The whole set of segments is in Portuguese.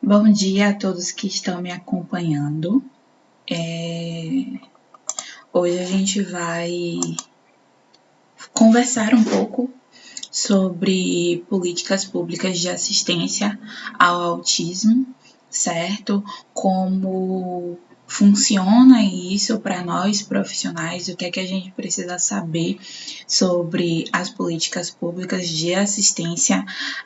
Bom dia a todos que estão me acompanhando. Hoje a gente vai conversar um pouco sobre políticas públicas de assistência ao autismo, certo? Como funciona isso para nós profissionais, o que é que a gente precisa saber sobre as políticas públicas de assistência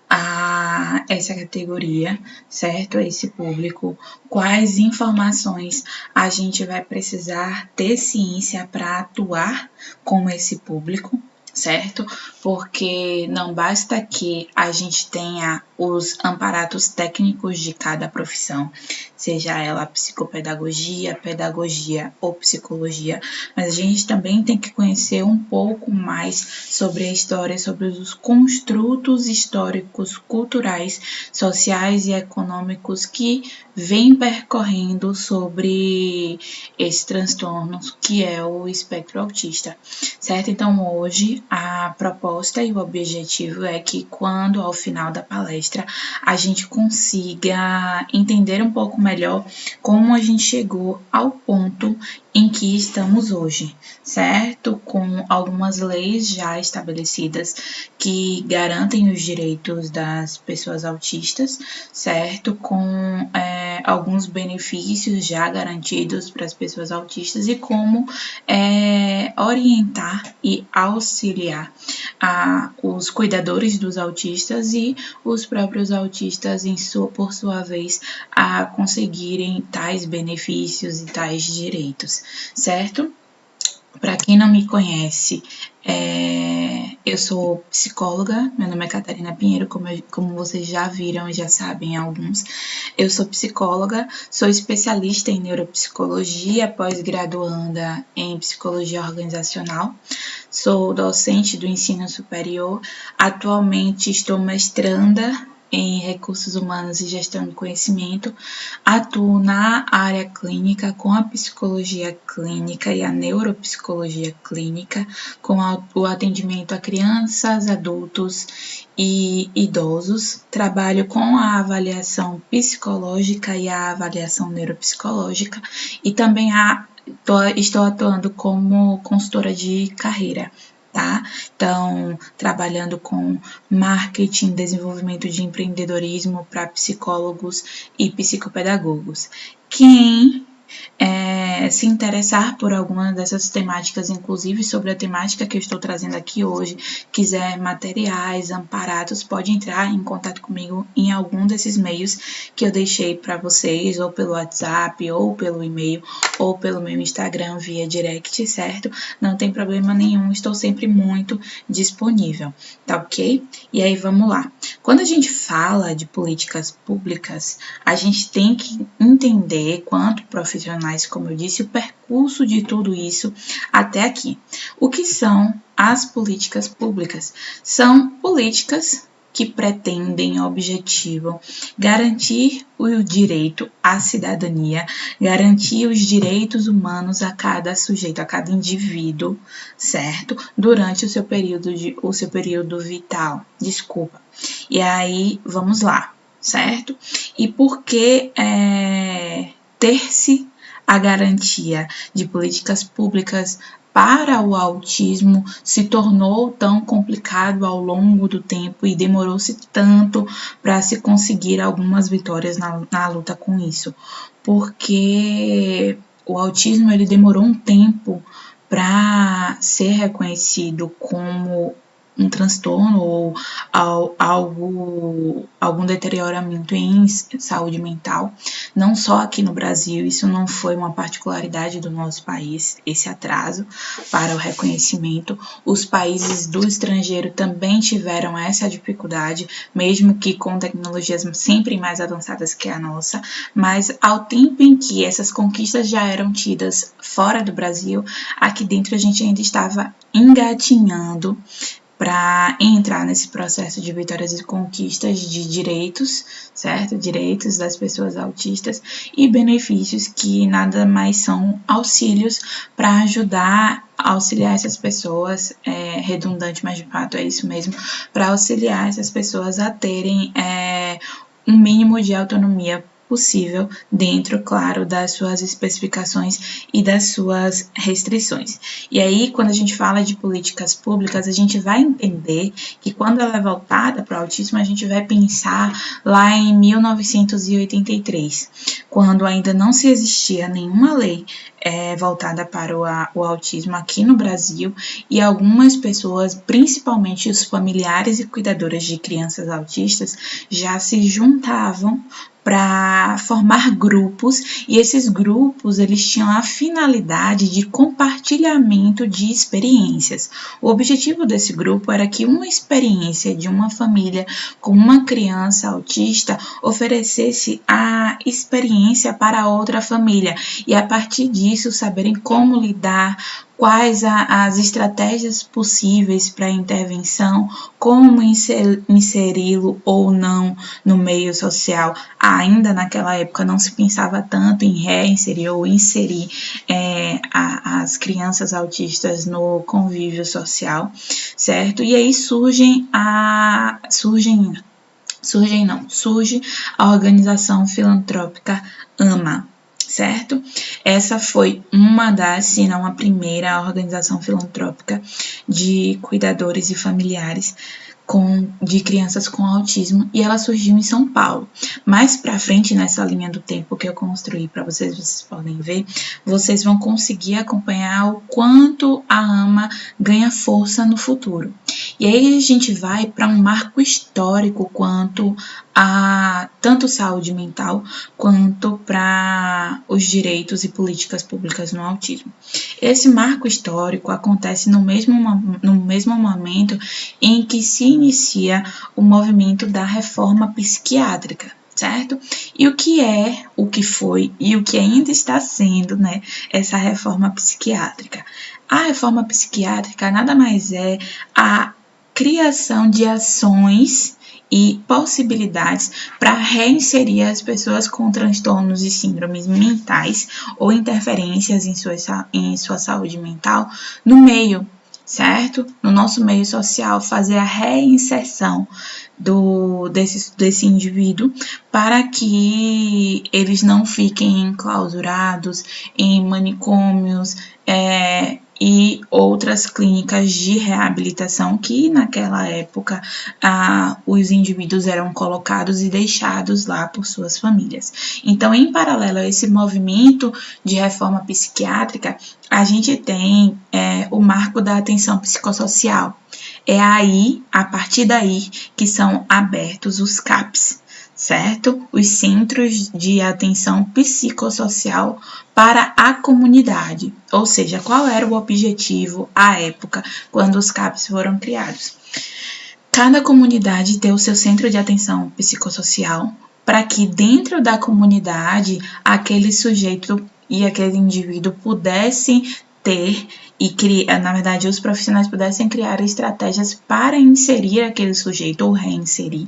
a essa categoria, certo? A esse público, quais informações a gente vai precisar ter ciência para atuar com esse público, certo? Porque não basta que a gente tenha os amparatos técnicos de cada profissão, seja ela psicopedagogia, pedagogia ou psicologia, mas a gente também tem que conhecer um pouco mais sobre a história, sobre os construtos históricos, culturais, sociais e econômicos que vêm percorrendo sobre esse transtorno que é o espectro autista, certo? Então, hoje, a proposta e o objetivo é que quando, ao final da palestra, a gente consiga entender um pouco melhor como a gente chegou ao ponto em que estamos hoje, certo? Com algumas leis já estabelecidas que garantem os direitos das pessoas autistas, certo? Com alguns benefícios já garantidos para as pessoas autistas e como orientar e auxiliar os cuidadores dos autistas e os próprios autistas, por sua vez, a conseguirem tais benefícios e tais direitos, certo? Para quem não me conhece, eu sou psicóloga, meu nome é Catarina Pinheiro, como vocês já viram e já sabem alguns. Eu sou psicóloga, sou especialista em neuropsicologia, pós-graduanda em psicologia organizacional, sou docente do ensino superior, atualmente estou mestranda em recursos humanos e gestão do conhecimento, atuo na área clínica com a psicologia clínica e a neuropsicologia clínica, com o atendimento a crianças, adultos e idosos. Trabalho com a avaliação psicológica e a avaliação neuropsicológica e também estou atuando como consultora de carreira, tá? Então, trabalhando com marketing, desenvolvimento de empreendedorismo para psicólogos e psicopedagogos. Quem se interessar por alguma dessas temáticas, inclusive sobre a temática que eu estou trazendo aqui hoje, quiser materiais amparados, pode entrar em contato comigo em algum desses meios que eu deixei para vocês, ou pelo WhatsApp, ou pelo e-mail, ou pelo meu Instagram via direct, certo? Não tem problema nenhum, estou sempre muito disponível, tá ok? E aí, vamos lá. Quando a gente fala de políticas públicas, a gente tem que entender, quanto profissionais, como eu disse, o percurso de tudo isso até aqui. O que são as políticas públicas? São políticas que pretendem, objetivam garantir o direito à cidadania, garantir os direitos humanos a cada sujeito, a cada indivíduo, certo? Durante o seu período vital. E aí, vamos lá, certo? E por que ter-se a garantia de políticas públicas para o autismo se tornou tão complicado ao longo do tempo e demorou-se tanto para se conseguir algumas vitórias na luta com isso? Porque o autismo ele demorou um tempo para ser reconhecido como um transtorno ou algum deterioramento em saúde mental, não só aqui no Brasil, isso não foi uma particularidade do nosso país, esse atraso para o reconhecimento. Os países do estrangeiro também tiveram essa dificuldade, mesmo que com tecnologias sempre mais avançadas que a nossa, mas ao tempo em que essas conquistas já eram tidas fora do Brasil, aqui dentro a gente ainda estava engatinhando para entrar nesse processo de vitórias e conquistas de direitos, certo? Direitos das pessoas autistas e benefícios que nada mais são auxílios para ajudar a auxiliar essas pessoas, redundante, mas de fato é isso mesmo, para auxiliar essas pessoas a terem um mínimo de autonomia possível dentro, claro, das suas especificações e das suas restrições. E aí, quando a gente fala de políticas públicas, a gente vai entender que quando ela é voltada para o autismo, a gente vai pensar lá em 1983, quando ainda não se existia nenhuma lei voltada para o autismo aqui no Brasil, e algumas pessoas, principalmente os familiares e cuidadoras de crianças autistas, já se juntavam para formar grupos, e esses grupos eles tinham a finalidade de compartilhamento de experiências. O objetivo desse grupo era que uma experiência de uma família com uma criança autista oferecesse a experiência para outra família, e a partir disso saberem como lidar, quais as estratégias possíveis para intervenção, como inseri-lo ou não no meio social. Ainda naquela época não se pensava tanto em reinserir ou inserir as crianças autistas no convívio social, certo? E aí surge a organização filantrópica AMA, certo? Essa foi uma das, se não a primeira organização filantrópica de cuidadores e familiares de crianças com autismo, e ela surgiu em São Paulo. Mais para frente, nessa linha do tempo que eu construí para vocês podem ver, vocês vão conseguir acompanhar o quanto a AMA ganha força no futuro. E aí a gente vai para um marco histórico quanto a tanto saúde mental quanto para os direitos e políticas públicas no autismo. Esse marco histórico acontece no mesmo momento em que se inicia o movimento da reforma psiquiátrica, certo? E o que foi e o que ainda está sendo, né, essa reforma psiquiátrica? A reforma psiquiátrica nada mais é a criação de ações e possibilidades para reinserir as pessoas com transtornos e síndromes mentais ou interferências em sua saúde mental no meio, certo? No nosso meio social, fazer a reinserção desse indivíduo para que eles não fiquem enclausurados em manicômios e outras clínicas de reabilitação que naquela época os indivíduos eram colocados e deixados lá por suas famílias. Então, em paralelo a esse movimento de reforma psiquiátrica, a gente tem o marco da atenção psicossocial. É aí, a partir daí, que são abertos os CAPs, certo? Os Centros de Atenção Psicossocial para a comunidade. Ou seja, qual era o objetivo à época, quando os CAPs foram criados? Cada comunidade tem o seu centro de atenção psicossocial para que dentro da comunidade aquele sujeito e aquele indivíduo pudessem ter e criar, na verdade, os profissionais pudessem criar estratégias para inserir aquele sujeito ou reinserir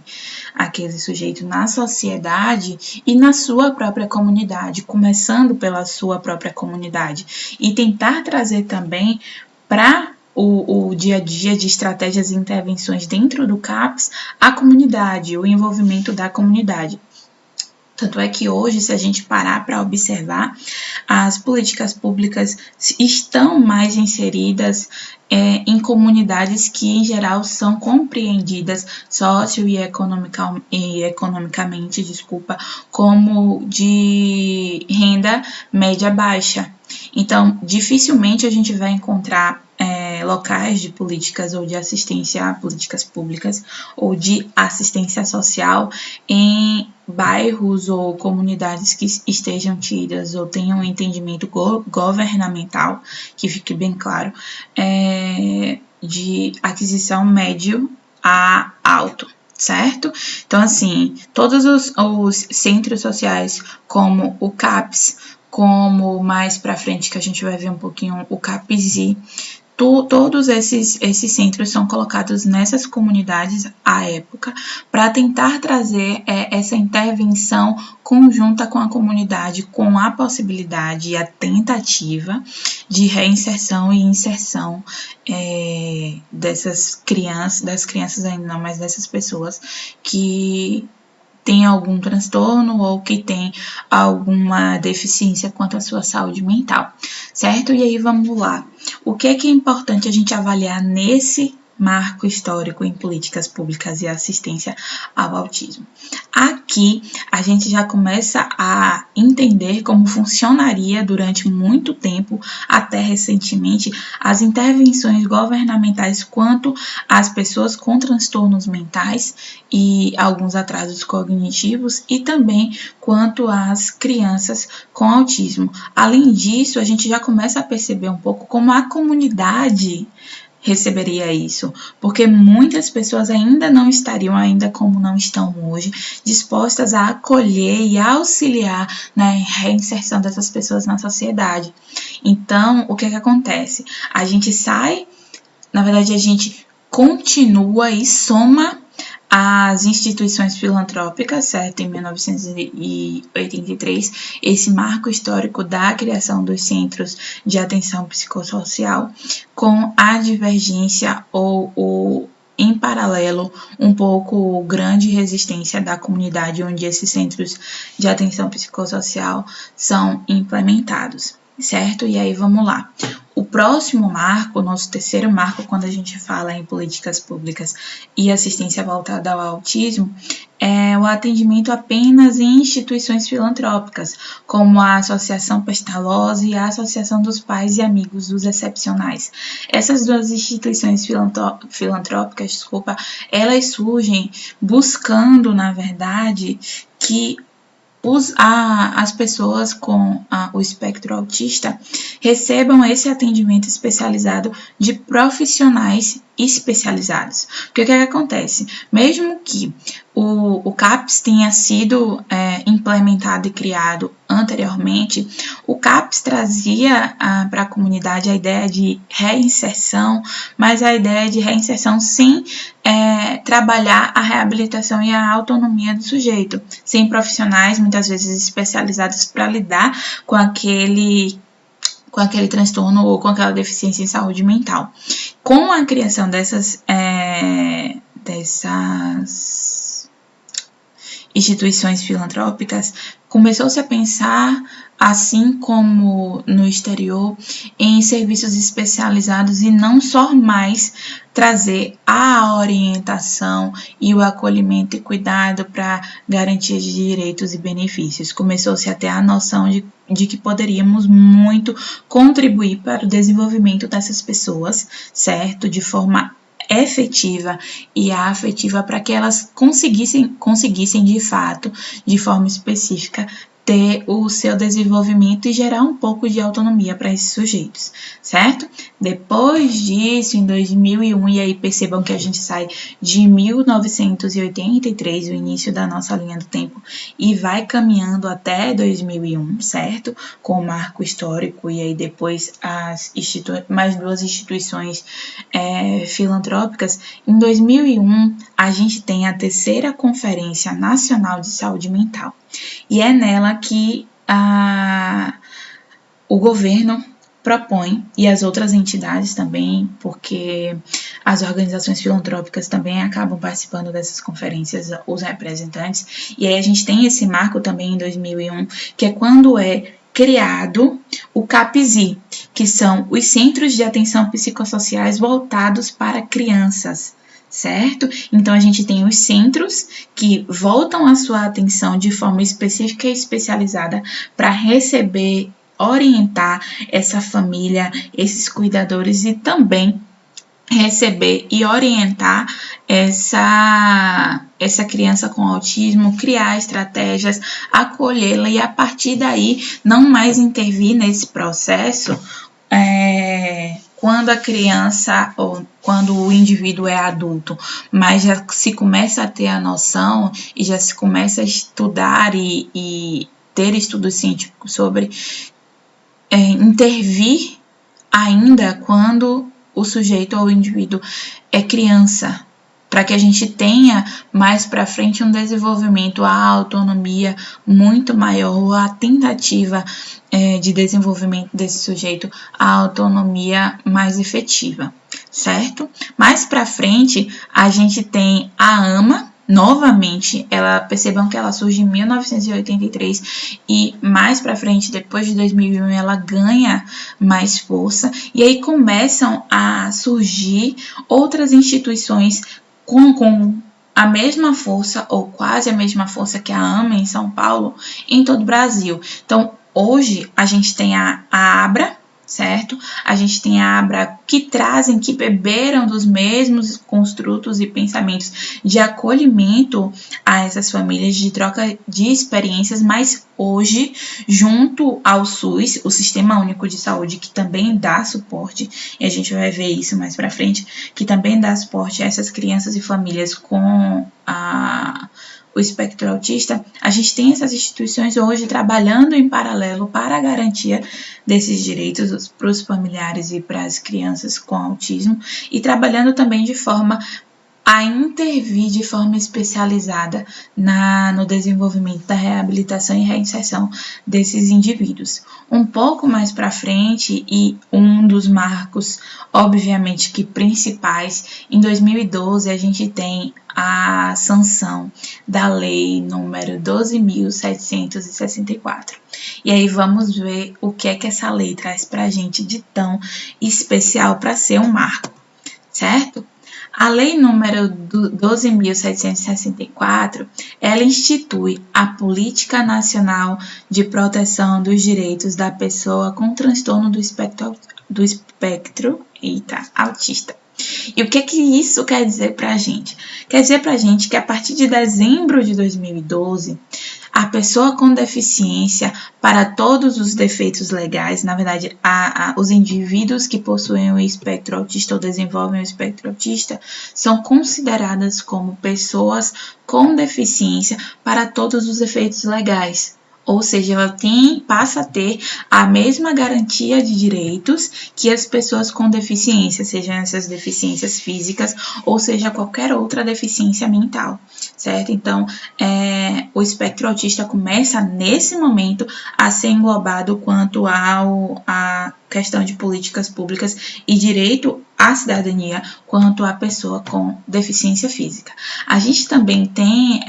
aquele sujeito na sociedade e na sua própria comunidade, começando pela sua própria comunidade, e tentar trazer também para o dia a dia de estratégias e intervenções dentro do CAPS a comunidade, o envolvimento da comunidade. Tanto é que hoje, se a gente parar para observar, as políticas públicas estão mais inseridas em comunidades que, em geral, são compreendidas socio- e economicamente, como de renda média baixa. Então, dificilmente a gente vai encontrar locais de políticas ou de assistência a políticas públicas ou de assistência social em bairros ou comunidades que estejam tidas ou tenham um entendimento governamental, que fique bem claro, de aquisição médio a alto, certo? Então, assim, todos os centros sociais, como o CAPS, como mais para frente que a gente vai ver um pouquinho o CAPSI, todos esses centros são colocados nessas comunidades à época para tentar trazer essa intervenção conjunta com a comunidade, com a possibilidade e a tentativa de reinserção e inserção das crianças ainda não, mas dessas pessoas que tem algum transtorno ou que tem alguma deficiência quanto à sua saúde mental, certo? E aí vamos lá. O que é importante a gente avaliar nesse marco histórico em políticas públicas e assistência ao autismo? Aqui a gente já começa a entender como funcionaria durante muito tempo, até recentemente, as intervenções governamentais quanto às pessoas com transtornos mentais e alguns atrasos cognitivos e também quanto às crianças com autismo. Além disso, a gente já começa a perceber um pouco como a comunidade receberia isso, porque muitas pessoas ainda não estariam, ainda como não estão hoje, dispostas a acolher e auxiliar na reinserção dessas pessoas na sociedade. Então, o que acontece? A gente sai, na verdade, a gente continua e soma as instituições filantrópicas, certo? Em 1983, esse marco histórico da criação dos centros de atenção psicossocial, com a divergência ou em paralelo, um pouco grande resistência da comunidade onde esses centros de atenção psicossocial são implementados, certo? E aí vamos lá. O próximo marco, nosso terceiro marco, quando a gente fala em políticas públicas e assistência voltada ao autismo, é o atendimento apenas em instituições filantrópicas, como a Associação Pestalozzi e a Associação dos Pais e Amigos dos Excepcionais. Essas duas instituições filantrópicas, elas surgem buscando, na verdade, que as pessoas com o espectro autista recebam esse atendimento especializado de profissionais especializados. Porque o que acontece? Mesmo que o CAPS tenha sido implementado e criado anteriormente, o CAPS trazia para a comunidade a ideia de reinserção, mas a ideia de reinserção sem trabalhar a reabilitação e a autonomia do sujeito, sem profissionais muitas vezes especializados para lidar com aquele transtorno ou com aquela deficiência em saúde mental. Com a criação dessas instituições filantrópicas, começou-se a pensar, assim como no exterior, em serviços especializados e não só mais trazer a orientação e o acolhimento e cuidado para garantia de direitos e benefícios. Começou-se a ter a noção de que poderíamos muito contribuir para o desenvolvimento dessas pessoas, certo? De forma efetiva e afetiva para que elas conseguissem de fato, de forma específica, ter o seu desenvolvimento e gerar um pouco de autonomia para esses sujeitos, certo? Depois disso, em 2001, e aí percebam que a gente sai de 1983, o início da nossa linha do tempo, e vai caminhando até 2001, certo? Com o marco histórico, e aí depois mais duas instituições filantrópicas. Em 2001, a gente tem a terceira Conferência Nacional de Saúde Mental. E é nela que o governo propõe, e as outras entidades também, porque as organizações filantrópicas também acabam participando dessas conferências, os representantes, e aí a gente tem esse marco também em 2001, que é quando é criado o CAPSI, que são os Centros de Atenção Psicossociais voltados para crianças, certo? Então, a gente tem os centros que voltam a sua atenção de forma específica e especializada para receber, orientar essa família, esses cuidadores e também receber e orientar essa criança com autismo, criar estratégias, acolhê-la e a partir daí não mais intervir nesse processo quando a criança ou quando o indivíduo é adulto, mas já se começa a ter a noção e já se começa a estudar e ter estudos científicos sobre intervir ainda quando o sujeito ou o indivíduo é criança, para que a gente tenha mais para frente um desenvolvimento, a autonomia muito maior, ou a tentativa de desenvolvimento desse sujeito, a autonomia mais efetiva, certo? Mais para frente, a gente tem a AMA, novamente, percebam que ela surge em 1983 e mais para frente, depois de 2001, ela ganha mais força e aí começam a surgir outras instituições com a mesma força ou quase a mesma força que a AMA em São Paulo em todo o Brasil. Então, hoje a gente tem a ABRA, certo? A gente tem a ABRA que beberam dos mesmos construtos e pensamentos de acolhimento a essas famílias, de troca de experiências, mas hoje, junto ao SUS, o Sistema Único de Saúde, que também dá suporte, e a gente vai ver isso mais para frente, que também dá suporte a essas crianças e famílias com o espectro autista, a gente tem essas instituições hoje trabalhando em paralelo para a garantia desses direitos para os familiares e para as crianças com autismo e trabalhando também de forma a intervir de forma especializada no desenvolvimento da reabilitação e reinserção desses indivíduos. Um pouco mais para frente, e um dos marcos, obviamente, que principais, em 2012 a gente tem a sanção da lei número 12.764. E aí vamos ver o que é que essa lei traz para a gente de tão especial para ser um marco, certo? A Lei número 12.764, ela institui a Política Nacional de Proteção dos Direitos da Pessoa com Transtorno do Espectro autista. E o que é que isso quer dizer para a gente? Quer dizer para a gente que a partir de dezembro de 2012, a pessoa com deficiência, para todos os defeitos legais, na verdade, os indivíduos que possuem o espectro autista ou desenvolvem o espectro autista, são consideradas como pessoas com deficiência para todos os efeitos legais. Ou seja, ela passa a ter a mesma garantia de direitos que as pessoas com deficiência, sejam essas deficiências físicas ou seja qualquer outra deficiência mental, certo? Então, o espectro autista começa nesse momento a ser englobado quanto à questão de políticas públicas e direito à cidadania quanto à pessoa com deficiência física. A gente também tem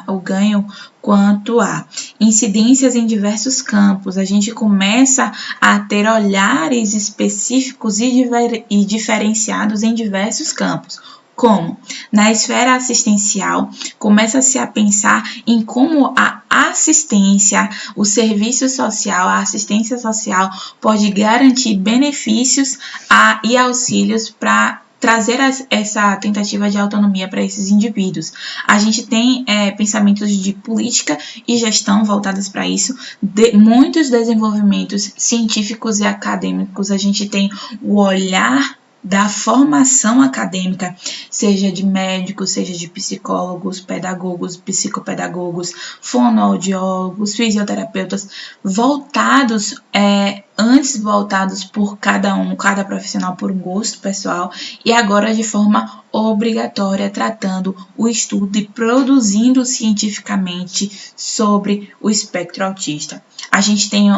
o ganho quanto a incidências em diversos campos. A gente começa a ter olhares específicos e diferenciados em diversos campos. Como? Na esfera assistencial, começa-se a pensar em como a assistência, o serviço social, a assistência social pode garantir benefícios e auxílios para trazer essa tentativa de autonomia para esses indivíduos. A gente tem pensamentos de política e gestão voltadas para isso, muitos desenvolvimentos científicos e acadêmicos. A gente tem o olhar da formação acadêmica, seja de médicos, seja de psicólogos, pedagogos, psicopedagogos, fonoaudiólogos, fisioterapeutas, antes voltados por cada profissional por um gosto pessoal e agora de forma obrigatória, tratando o estudo e produzindo cientificamente sobre o espectro autista. A gente tem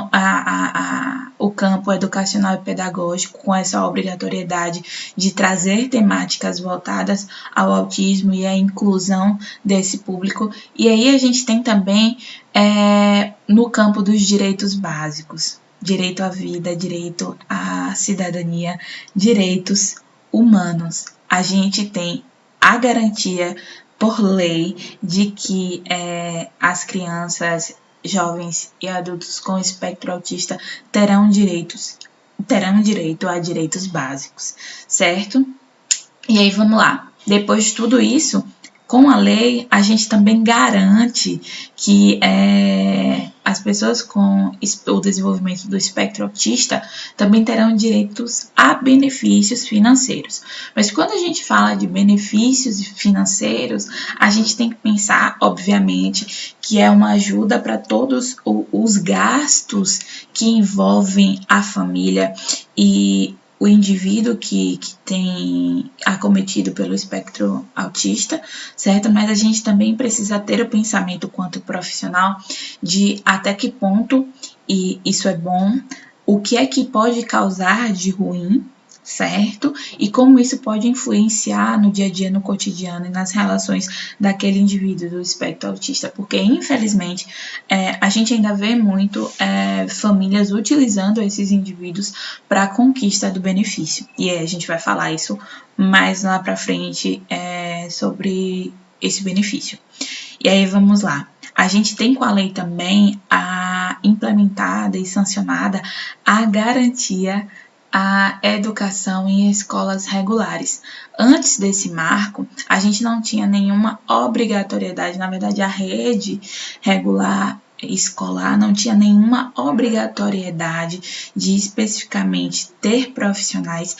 o campo educacional e pedagógico com essa obrigatoriedade de trazer temáticas voltadas ao autismo e à inclusão desse público. E aí a gente tem também no campo dos direitos básicos, direito à vida, direito à cidadania, direitos humanos. A gente tem a garantia por lei de que as crianças, jovens e adultos com espectro autista terão direito a direitos básicos, certo? E aí vamos lá. Depois de tudo isso, com a lei, a gente também garante que as pessoas com o desenvolvimento do espectro autista também terão direitos a benefícios financeiros. Mas quando a gente fala de benefícios financeiros, a gente tem que pensar, obviamente, que é uma ajuda para todos os gastos que envolvem a família e o indivíduo que tem acometido pelo espectro autista, certo? Mas a gente também precisa ter o pensamento quanto profissional de até que ponto, e isso é bom, o que é que pode causar de ruim, certo? E como isso pode influenciar no dia a dia, no cotidiano e nas relações daquele indivíduo do espectro autista, porque infelizmente a gente ainda vê muito famílias utilizando esses indivíduos para a conquista do benefício. E a gente vai falar isso mais lá para frente sobre esse benefício. E aí vamos lá. A gente tem com a lei também a implementada e sancionada a garantia à educação em escolas regulares. Antes desse marco, a gente não tinha nenhuma obrigatoriedade, na verdade a rede regular escolar não tinha nenhuma obrigatoriedade de especificamente ter profissionais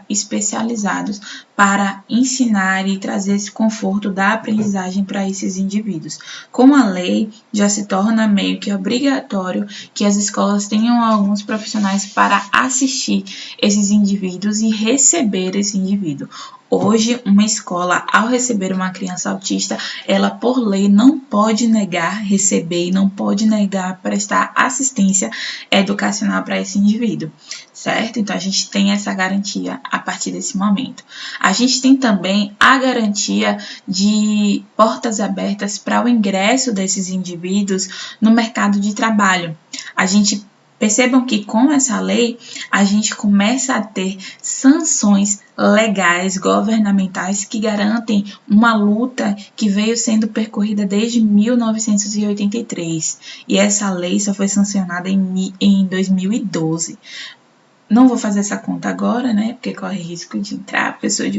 especializados para ensinar e trazer esse conforto da aprendizagem para esses indivíduos. Com a lei, já se torna meio que obrigatório que as escolas tenham alguns profissionais para assistir esses indivíduos e receber esse indivíduo. Hoje, uma escola, ao receber uma criança autista, ela, por lei, não pode negar receber e não pode negar prestar assistência educacional para esse indivíduo, certo? Então, a gente tem essa garantia a partir desse momento. A gente tem também a garantia de portas abertas para o ingresso desses indivíduos no mercado de trabalho. Percebam que com essa lei a gente começa a ter sanções legais, governamentais, que garantem uma luta que veio sendo percorrida desde 1983. E essa lei só foi sancionada em 2012. Não vou fazer essa conta agora, né? Porque corre risco de errar a pessoa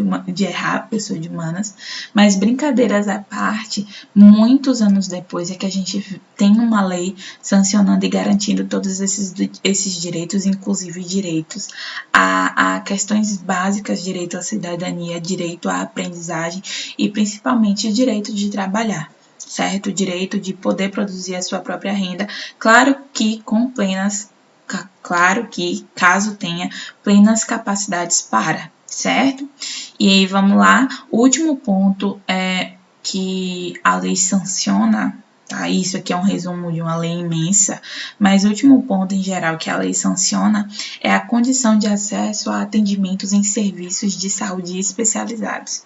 de humanas. Mas brincadeiras à parte, muitos anos depois é que a gente tem uma lei sancionando e garantindo todos esses direitos, inclusive direitos a questões básicas, direito à cidadania, direito à aprendizagem e principalmente direito de trabalhar, certo? O direito de poder produzir a sua própria renda, claro que caso tenha plenas capacidades para, certo? E aí vamos lá, o último ponto que a lei sanciona, tá? Isso aqui é um resumo de uma lei imensa, mas o último ponto em geral que a lei sanciona é a condição de acesso a atendimentos em serviços de saúde especializados,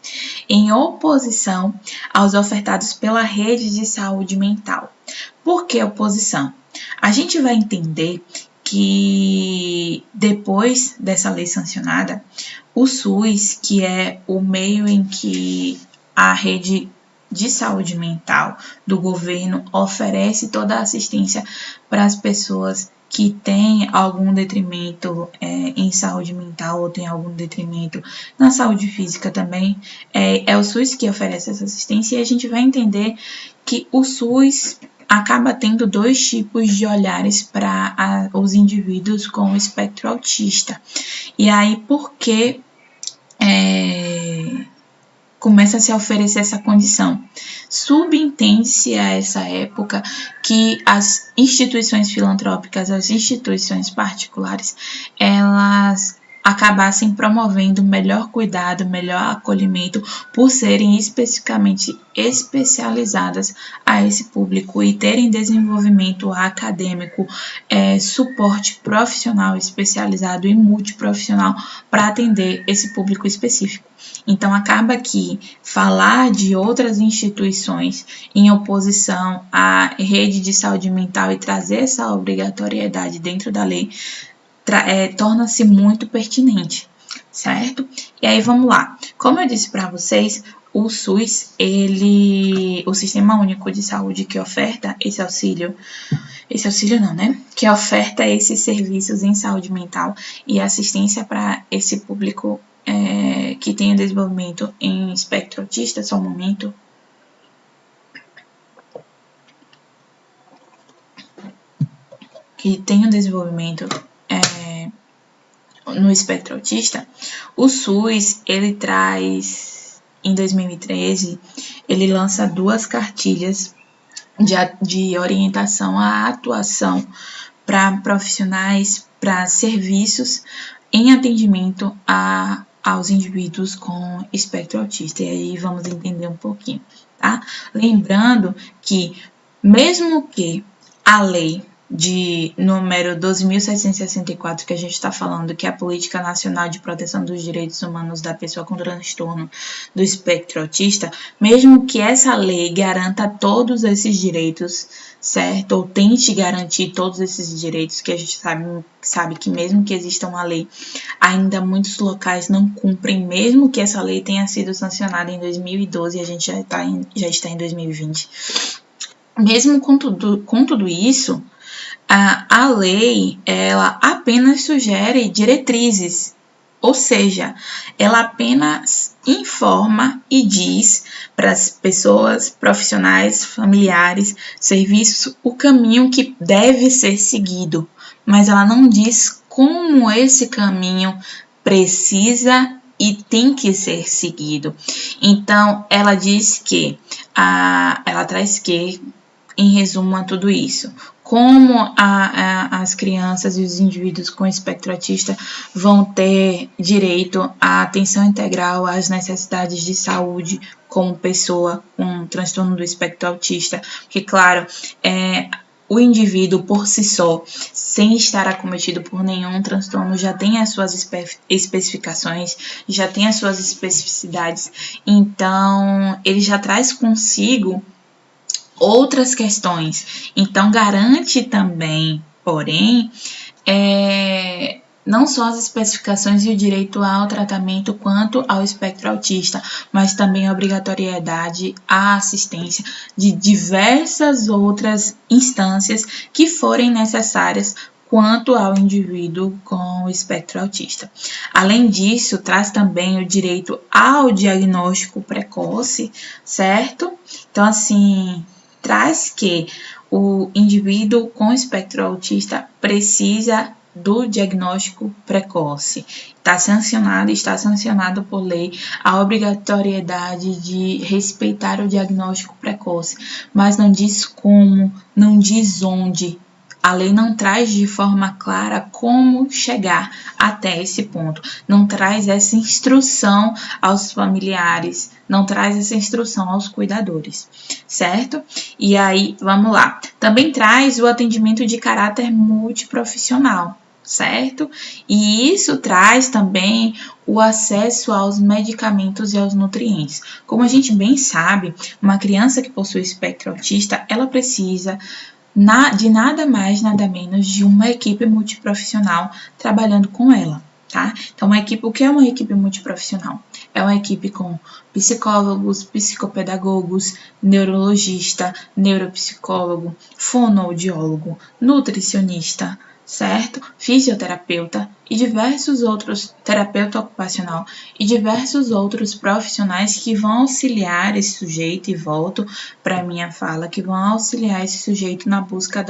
em oposição aos ofertados pela rede de saúde mental. Por que oposição? A gente vai entender que depois dessa lei sancionada, o SUS, que é o meio em que a rede de saúde mental do governo oferece toda a assistência para as pessoas que têm algum detrimento em saúde mental ou têm algum detrimento na saúde física também, é o SUS que oferece essa assistência, e a gente vai entender que o SUS acaba tendo dois tipos de olhares para os indivíduos com o espectro autista. E aí, por que começa a se oferecer essa condição? Subentende-se a essa época que as instituições filantrópicas, as instituições particulares, elas acabassem promovendo melhor cuidado, melhor acolhimento, por serem especificamente especializadas a esse público e terem desenvolvimento acadêmico, suporte profissional especializado e multiprofissional para atender esse público específico. Então, acaba que falar de outras instituições em oposição à rede de saúde mental e trazer essa obrigatoriedade dentro da lei torna-se muito pertinente, certo? E aí vamos lá. Como eu disse para vocês, o SUS, o Sistema Único de Saúde, que oferta esse auxílio não, né? Que oferta esses serviços em saúde mental e assistência para esse público que tem desenvolvimento em espectro autista, só um momento. Que tem desenvolvimento no espectro autista, o SUS, ele traz, em 2013, ele lança 2 cartilhas de orientação à atuação para profissionais, para serviços em atendimento aos indivíduos com espectro autista. E aí vamos entender um pouquinho, tá? Lembrando que, mesmo que a lei de número 12.764, que a gente está falando, que é a Política Nacional de Proteção dos Direitos Humanos da Pessoa com Transtorno do Espectro Autista, mesmo que essa lei garanta todos esses direitos, certo? Ou tente garantir todos esses direitos, que a gente sabe que mesmo que exista uma lei, ainda muitos locais não cumprem, mesmo que essa lei tenha sido sancionada em 2012 e a gente já está em 2020. Mesmo com tudo isso, a lei, ela apenas sugere diretrizes, ou seja, ela apenas informa e diz para as pessoas, profissionais, familiares, serviços, o caminho que deve ser seguido, mas ela não diz como esse caminho precisa e tem que ser seguido. Então, ela diz que, ela traz que, em resumo a tudo isso, como as crianças e os indivíduos com espectro autista vão ter direito à atenção integral às necessidades de saúde como pessoa com transtorno do espectro autista, porque, claro, o indivíduo por si só, sem estar acometido por nenhum transtorno, já tem as suas especificações, já tem as suas especificidades, então ele já traz consigo outras questões. Então, garante também, porém, não só as especificações e o direito ao tratamento quanto ao espectro autista, mas também a obrigatoriedade à assistência de diversas outras instâncias que forem necessárias quanto ao indivíduo com o espectro autista. Além disso, traz também o direito ao diagnóstico precoce, certo? Então, assim, traz que o indivíduo com espectro autista precisa do diagnóstico precoce. Está sancionado por lei a obrigatoriedade de respeitar o diagnóstico precoce, mas não diz como, não diz onde. A lei não traz de forma clara como chegar até esse ponto, não traz essa instrução aos familiares, não traz essa instrução aos cuidadores, certo? E aí, vamos lá. Também traz o atendimento de caráter multiprofissional, certo? E isso traz também o acesso aos medicamentos e aos nutrientes. Como a gente bem sabe, uma criança que possui espectro autista, ela precisa de nada mais, nada menos de uma equipe multiprofissional trabalhando com ela, tá? Então, o que é uma equipe multiprofissional? É uma equipe com psicólogos, psicopedagogos, neurologista, neuropsicólogo, fonoaudiólogo, nutricionista, certo? Fisioterapeuta e diversos outros, terapeuta ocupacional e diversos outros profissionais que vão auxiliar esse sujeito, e volto para a minha fala, que vão auxiliar esse sujeito na busca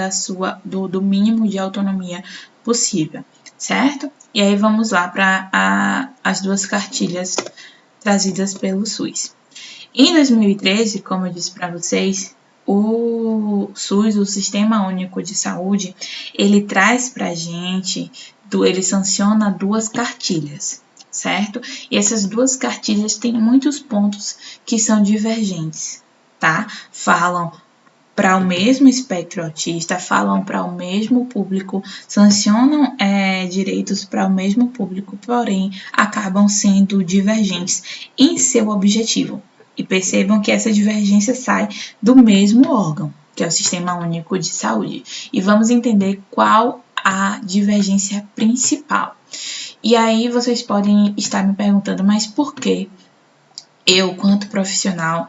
do mínimo de autonomia possível, certo? E aí vamos lá para as duas cartilhas trazidas pelo SUS. Em 2013, como eu disse para vocês, o SUS, o Sistema Único de Saúde, ele traz para a gente, ele sanciona 2 cartilhas, certo? E essas 2 cartilhas têm muitos pontos que são divergentes, tá? Falam para o mesmo espectro autista, falam para o mesmo público, sancionam direitos para o mesmo público, porém acabam sendo divergentes em seu objetivo. E percebam que essa divergência sai do mesmo órgão, que é o Sistema Único de Saúde. E vamos entender qual a divergência principal. E aí vocês podem estar me perguntando, mas por que eu, quanto profissional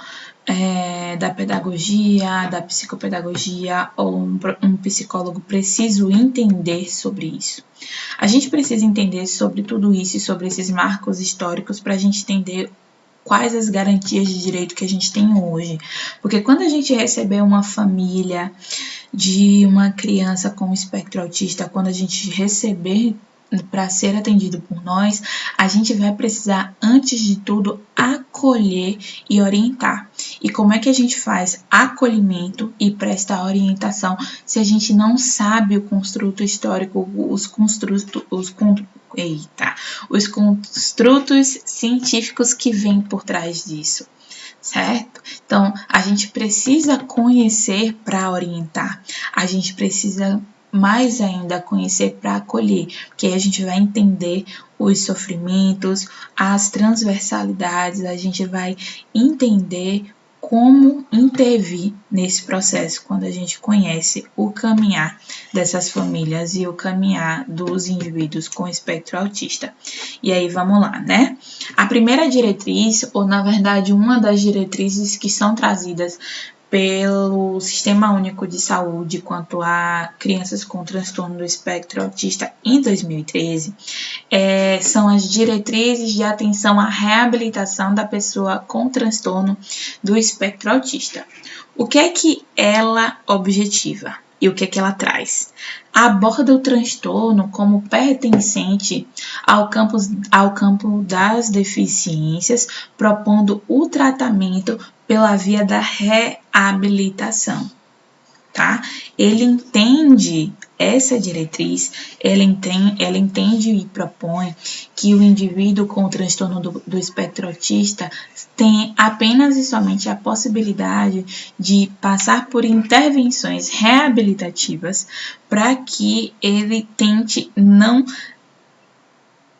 da pedagogia, da psicopedagogia ou um psicólogo, preciso entender sobre isso? A gente precisa entender sobre tudo isso e sobre esses marcos históricos para a gente entender quais as garantias de direito que a gente tem hoje. Porque quando a gente receber uma família de uma criança com espectro autista, quando a gente receber para ser atendido por nós, a gente vai precisar, antes de tudo, acolher e orientar. E como é que a gente faz acolhimento e presta orientação se a gente não sabe o construto histórico, os construtos científicos que vêm por trás disso, certo? Então, a gente precisa conhecer para orientar, a gente precisa mais ainda a conhecer para acolher, porque aí a gente vai entender os sofrimentos, as transversalidades, a gente vai entender como intervir nesse processo quando a gente conhece o caminhar dessas famílias e o caminhar dos indivíduos com espectro autista. E aí vamos lá, né? A primeira diretriz, ou na verdade uma das diretrizes que são trazidas pelo Sistema Único de Saúde quanto a crianças com transtorno do espectro autista em 2013, são as diretrizes de atenção à reabilitação da pessoa com transtorno do espectro autista. O que é que ela objetiva e o que é que ela traz? Aborda o transtorno como pertencente ao campo das deficiências, propondo o tratamento pela via da reabilitação, tá? Ele entende essa diretriz, ela entende e propõe que o indivíduo com o transtorno do espectro autista tem apenas e somente a possibilidade de passar por intervenções reabilitativas para que ele tente não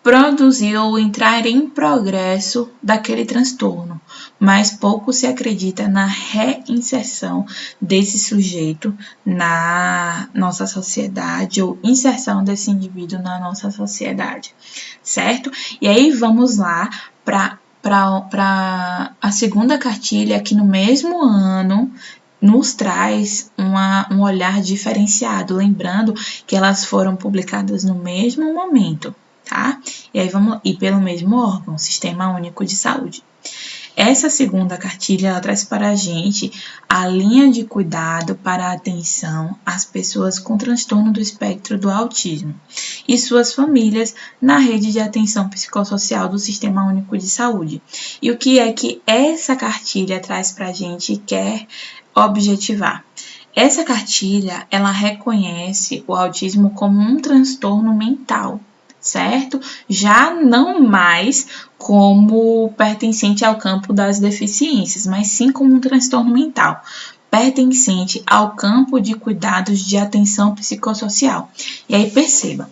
produzir ou entrar em progresso daquele transtorno, mas pouco se acredita na reinserção desse sujeito na nossa sociedade ou inserção desse indivíduo na nossa sociedade, certo? E aí vamos lá para a segunda cartilha, que no mesmo ano nos traz um olhar diferenciado, lembrando que elas foram publicadas no mesmo momento, tá? E aí e pelo mesmo órgão, Sistema Único de Saúde. Essa segunda cartilha, ela traz para a gente a linha de cuidado para a atenção às pessoas com transtorno do espectro do autismo e suas famílias na rede de atenção psicossocial do Sistema Único de Saúde. E o que é que essa cartilha traz para a gente e quer objetivar? Essa cartilha, ela reconhece o autismo como um transtorno mental, certo? Já não mais como pertencente ao campo das deficiências, mas sim como um transtorno mental, pertencente ao campo de cuidados de atenção psicossocial. E aí perceba,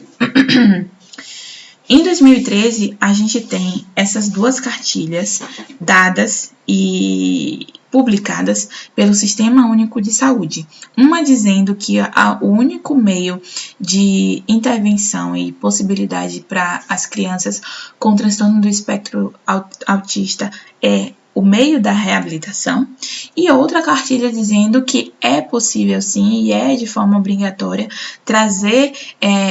em 2013 a gente tem essas duas cartilhas dadas e publicadas pelo Sistema Único de Saúde. Uma dizendo que o único meio de intervenção e possibilidade para as crianças com transtorno do espectro autista é o meio da reabilitação, e outra cartilha dizendo que é possível sim e é de forma obrigatória trazer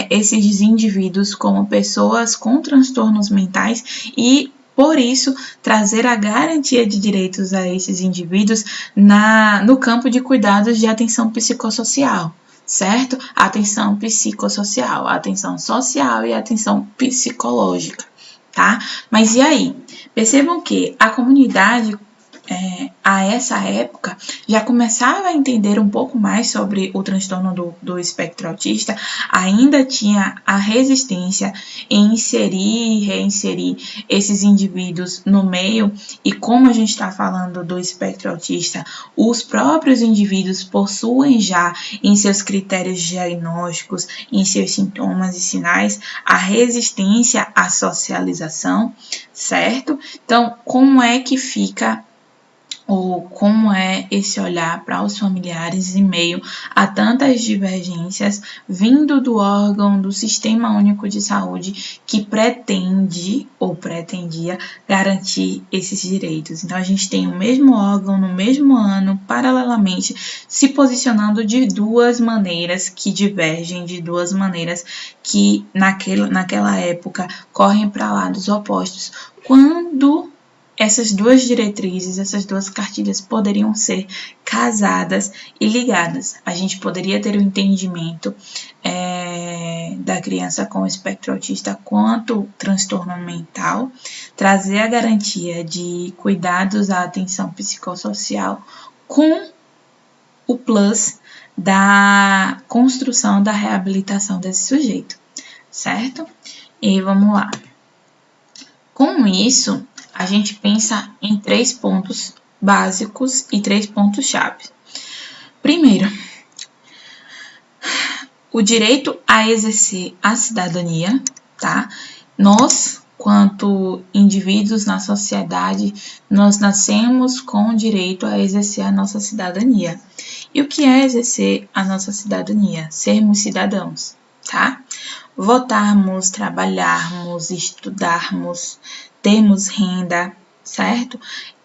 esses indivíduos como pessoas com transtornos mentais e por isso, trazer a garantia de direitos a esses indivíduos no campo de cuidados de atenção psicossocial, certo? A atenção psicossocial, a atenção social e a atenção psicológica, tá? Mas e aí? Percebam que a comunidade a essa época já começava a entender um pouco mais sobre o transtorno do espectro autista, ainda tinha a resistência em inserir e reinserir esses indivíduos no meio, e como a gente está falando do espectro autista, os próprios indivíduos possuem já em seus critérios diagnósticos, em seus sintomas e sinais, a resistência à socialização, certo? Então, como é que fica ou como é esse olhar para os familiares em meio a tantas divergências vindo do órgão do Sistema Único de Saúde que pretende ou pretendia garantir esses direitos. Então, a gente tem o mesmo órgão no mesmo ano, paralelamente, se posicionando de duas maneiras que divergem, de duas maneiras que naquela época correm para lados opostos, quando essas duas diretrizes, essas duas cartilhas poderiam ser casadas e ligadas. A gente poderia ter o entendimento da criança com espectro autista quanto transtorno mental, trazer a garantia de cuidados à atenção psicossocial com o plus da construção da reabilitação desse sujeito, certo? E vamos lá. Com isso, a gente pensa em 3 pontos básicos e 3 pontos chave. Primeiro, o direito a exercer a cidadania, tá? Nós, quanto indivíduos na sociedade, nós nascemos com o direito a exercer a nossa cidadania. E o que é exercer a nossa cidadania? Sermos cidadãos, tá? Votarmos, trabalharmos, estudarmos, termos renda, certo?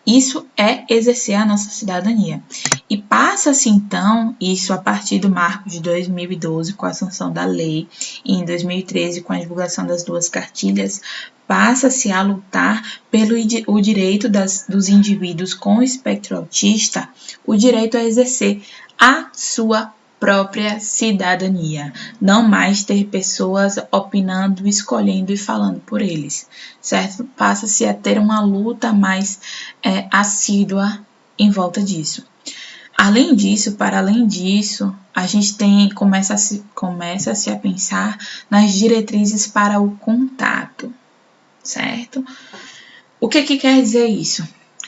Isso é exercer a nossa cidadania. E passa-se, então, isso a partir do marco de 2012, com a sanção da lei, e em 2013, com a divulgação das 2 cartilhas, passa-se a lutar pelo o direito dos indivíduos com espectro autista, o direito a exercer a sua própria cidadania, não mais ter pessoas opinando, escolhendo e falando por eles, certo? Passa-se a ter uma luta mais assídua em volta disso. Além disso, a gente começa-se a pensar nas diretrizes para o contato, certo? O que quer dizer isso?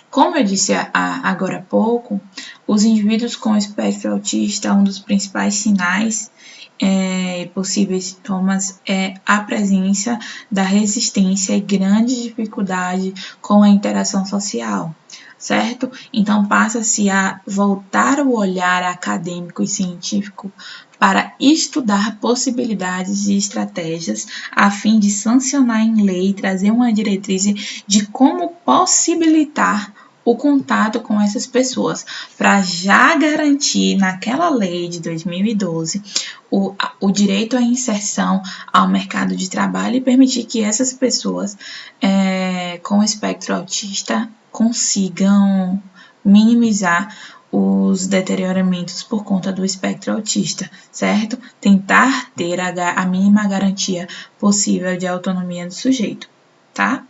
Como eu disse agora há pouco, os indivíduos com espectro autista, um dos principais sinais possíveis sintomas é a presença da resistência e grande dificuldade com a interação social, certo? Então, passa-se a voltar o olhar acadêmico e científico para estudar possibilidades e estratégias a fim de sancionar em lei e trazer uma diretriz de como possibilitar o contato com essas pessoas, para já garantir naquela lei de 2012 o direito à inserção ao mercado de trabalho e permitir que essas pessoas com espectro autista consigam minimizar os deterioramentos por conta do espectro autista, certo? Tentar ter a mínima garantia possível de autonomia do sujeito, tá?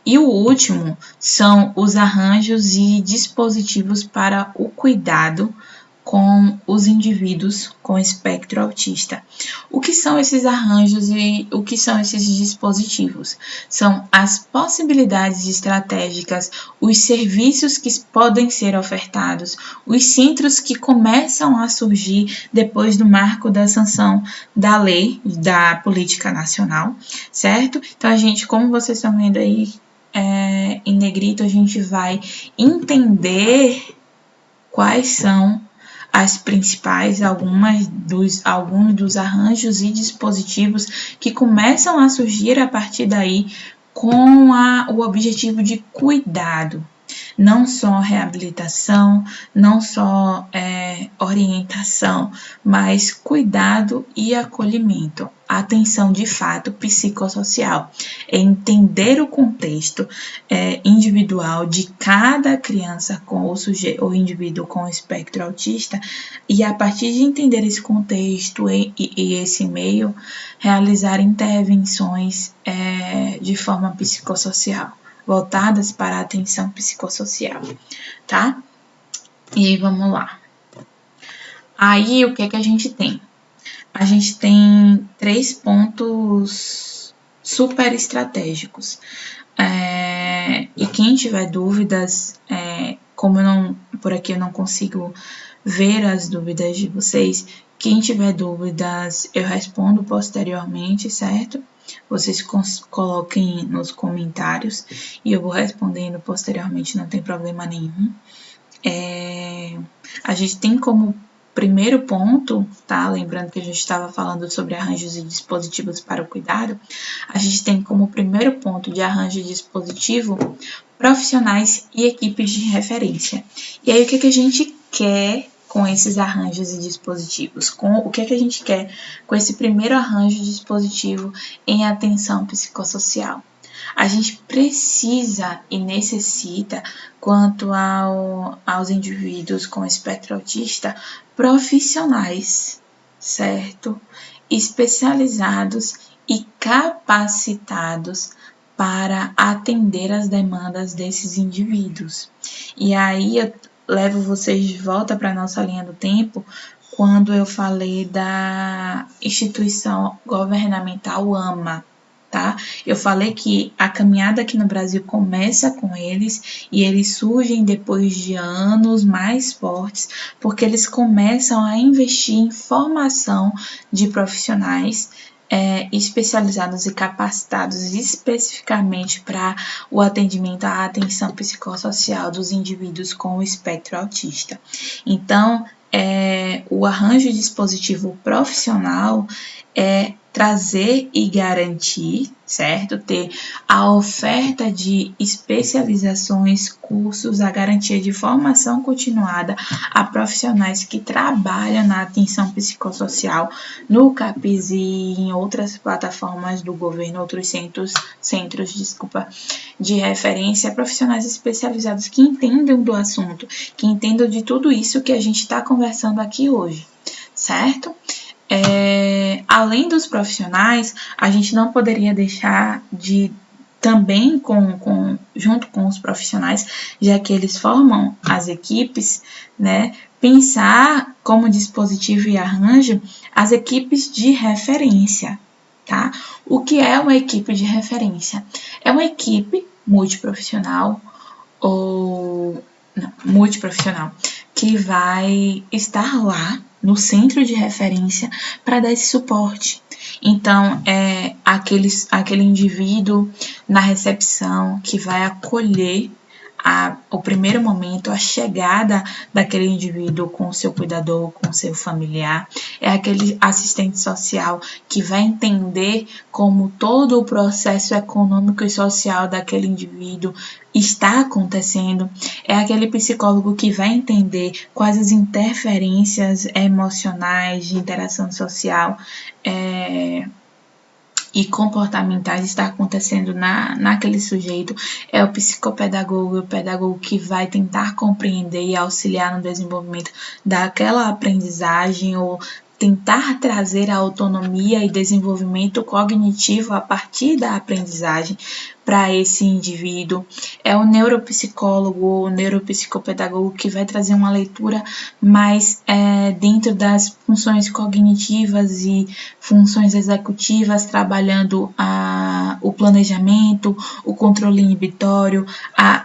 E o último são os arranjos e dispositivos para o cuidado com os indivíduos com espectro autista. O que são esses arranjos e o que são esses dispositivos? São as possibilidades estratégicas, os serviços que podem ser ofertados, os centros que começam a surgir depois do marco da sanção da lei, da política nacional, certo? Então, a gente, como vocês estão vendo aí em negrito, a gente vai entender quais são as principais, alguns dos arranjos e dispositivos que começam a surgir a partir daí com o objetivo de cuidado, não só reabilitação, não só orientação, mas cuidado e acolhimento, atenção de fato psicossocial, entender o contexto individual de cada criança com o indivíduo com espectro autista e a partir de entender esse contexto e esse meio, realizar intervenções de forma psicossocial, voltadas para a atenção psicossocial, tá? E vamos lá. Aí, o que é que a gente tem? A gente tem 3 pontos super estratégicos. E quem tiver dúvidas, por aqui eu não consigo ver as dúvidas de vocês, quem tiver dúvidas eu respondo posteriormente, certo? Vocês coloquem nos comentários e eu vou respondendo posteriormente, não tem problema nenhum. A gente tem como primeiro ponto, tá? Lembrando que a gente estava falando sobre arranjos e dispositivos para o cuidado, a gente tem como primeiro ponto de arranjo e dispositivo profissionais e equipes de referência. E aí, o que a gente quer com esses arranjos e dispositivos? O que a gente quer com esse primeiro arranjo e dispositivo em atenção psicossocial? A gente precisa e necessita, quanto aos indivíduos com espectro autista, profissionais, certo? Especializados e capacitados para atender as demandas desses indivíduos. E aí eu levo vocês de volta para a nossa linha do tempo, quando eu falei da instituição governamental AMA, tá? Eu falei que a caminhada aqui no Brasil começa com eles e eles surgem depois de anos mais fortes, porque eles começam a investir em formação de profissionais especializados e capacitados especificamente para o atendimento à atenção psicossocial dos indivíduos com o espectro autista. Então, o arranjo dispositivo profissional é trazer e garantir, certo? Ter a oferta de especializações, cursos, a garantia de formação continuada a profissionais que trabalham na atenção psicossocial no CAPES e em outras plataformas do governo, outros centros de referência, profissionais especializados que entendam do assunto, que entendam de tudo isso que a gente está conversando aqui hoje, certo? Além dos profissionais, a gente não poderia deixar de também, junto com os profissionais, já que eles formam as equipes, né, pensar como dispositivo e arranjo as equipes de referência, tá? O que é uma equipe de referência? É uma equipe multiprofissional que vai estar lá no centro de referência para dar esse suporte. Então, é aquele indivíduo na recepção que vai acolher o primeiro momento, a chegada daquele indivíduo com o seu cuidador, com o seu familiar. É aquele assistente social que vai entender como todo o processo econômico e social daquele indivíduo está acontecendo. É aquele psicólogo que vai entender quais as interferências emocionais de interação social e comportamentais está acontecendo naquele sujeito. É o psicopedagogo, o pedagogo que vai tentar compreender e auxiliar no desenvolvimento daquela aprendizagem ou tentar trazer a autonomia e desenvolvimento cognitivo a partir da aprendizagem para esse indivíduo. É o neuropsicólogo ou neuropsicopedagogo que vai trazer uma leitura mais dentro das funções cognitivas e funções executivas, trabalhando o planejamento, o controle inibitório, a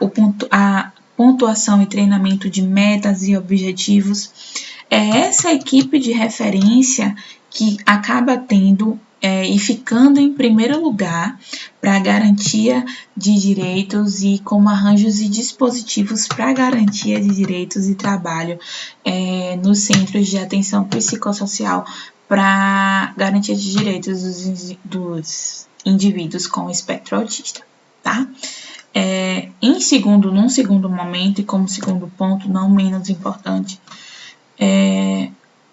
pontuação e treinamento de metas e objetivos. É essa equipe de referência que acaba tendo e ficando em primeiro lugar para a garantia de direitos e como arranjos e dispositivos para a garantia de direitos e trabalho nos centros de atenção psicossocial para garantia de direitos dos indivíduos com espectro autista, tá? Num segundo momento e como segundo ponto, não menos importante,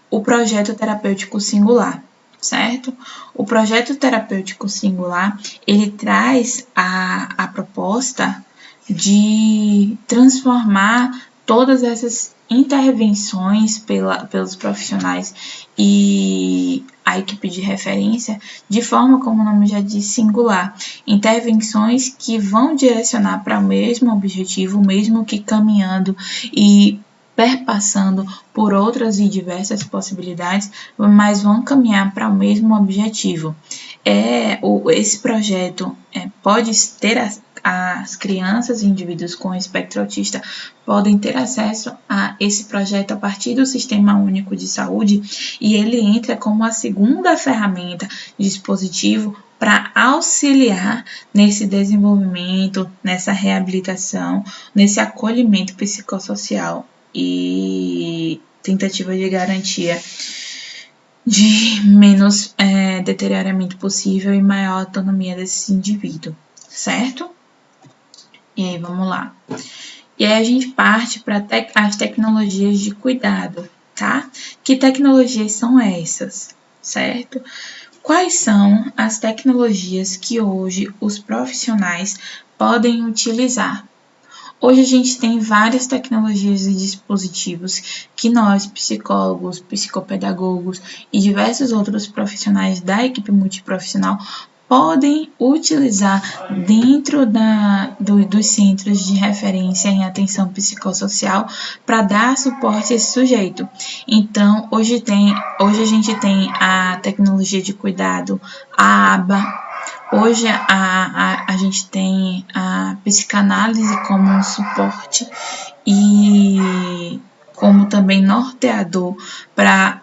o projeto terapêutico singular, certo? O projeto terapêutico singular, ele traz a proposta de transformar todas essas intervenções pelos profissionais e a equipe de referência de forma, como o nome já diz, singular. Intervenções que vão direcionar para o mesmo objetivo, mesmo que caminhando e perpassando por outras e diversas possibilidades, mas vão caminhar para o mesmo objetivo. Esse projeto pode ter as crianças e indivíduos com espectro autista podem ter acesso a esse projeto a partir do Sistema Único de Saúde e ele entra como a segunda ferramenta, dispositivo para auxiliar nesse desenvolvimento, nessa reabilitação, nesse acolhimento psicossocial e tentativa de garantia de menos deterioramento possível e maior autonomia desse indivíduo, certo? E aí, vamos lá. E aí a gente parte para as tecnologias de cuidado, tá? Que tecnologias são essas, certo? Quais são as tecnologias que hoje os profissionais podem utilizar? Hoje a gente tem várias tecnologias e dispositivos que nós, psicólogos, psicopedagogos e diversos outros profissionais da equipe multiprofissional podem utilizar dentro dos centros de referência em atenção psicossocial para dar suporte a esse sujeito. Então, hoje a gente tem a tecnologia de cuidado, a aba, Hoje a gente tem a psicanálise como um suporte e como também norteador para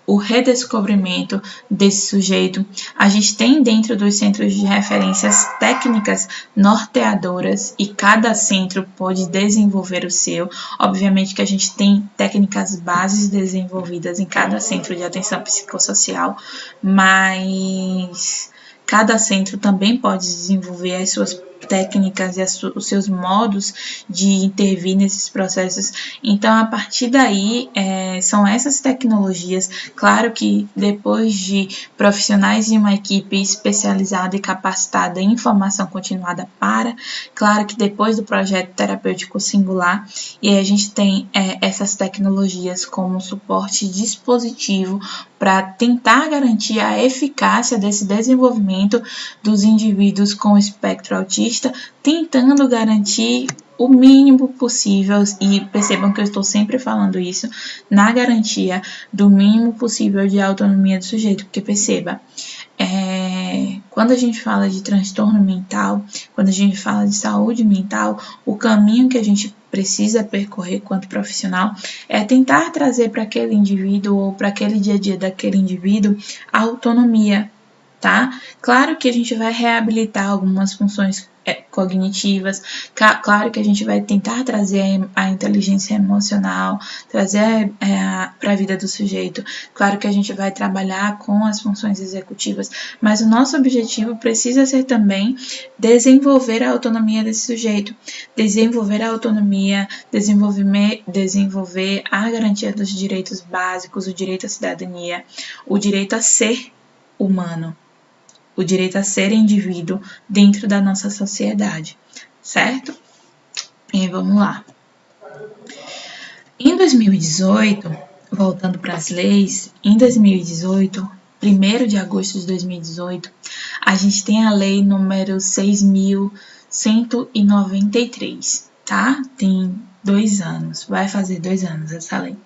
o redescobrimento desse sujeito. A gente tem dentro dos centros de referências técnicas norteadoras e cada centro pode desenvolver o seu. Obviamente que a gente tem técnicas bases desenvolvidas em cada centro de atenção psicossocial, mas cada centro também pode desenvolver as suas técnicas e os seus modos de intervir nesses processos. Então, a partir daí, são essas tecnologias. Claro que depois de profissionais de uma equipe especializada e capacitada em formação continuada claro que depois do projeto terapêutico singular, e aí a gente tem essas tecnologias como suporte dispositivo para tentar garantir a eficácia desse desenvolvimento dos indivíduos com espectro autista, tentando garantir o mínimo possível, e percebam que eu estou sempre falando isso, na garantia do mínimo possível de autonomia do sujeito, porque perceba, quando a gente fala de transtorno mental, quando a gente fala de saúde mental, o caminho que a gente precisa percorrer quanto profissional é tentar trazer para aquele indivíduo ou para aquele dia a dia daquele indivíduo a autonomia, tá? Claro que a gente vai reabilitar algumas funções cognitivas, claro que a gente vai tentar trazer a inteligência emocional, trazer para a vida do sujeito, claro que a gente vai trabalhar com as funções executivas, mas o nosso objetivo precisa ser também desenvolver a autonomia desse sujeito, desenvolver a autonomia, desenvolver a garantia dos direitos básicos, o direito à cidadania, o direito a ser humano, o direito a ser indivíduo dentro da nossa sociedade, certo? E vamos lá. Em 2018, voltando para as leis, em 2018, 1º de agosto de 2018, a gente tem a lei número 6.193, tá? Tem 2 anos, vai fazer 2 anos essa lei.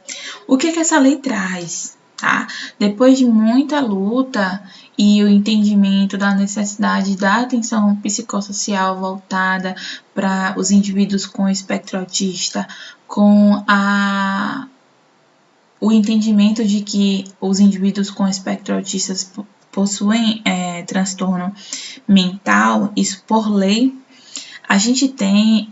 O que essa lei traz? Tá? Depois de muita luta e o entendimento da necessidade da atenção psicossocial voltada para os indivíduos com espectro autista, com o entendimento de que os indivíduos com espectro autista possuem transtorno mental, isso por lei, a gente tem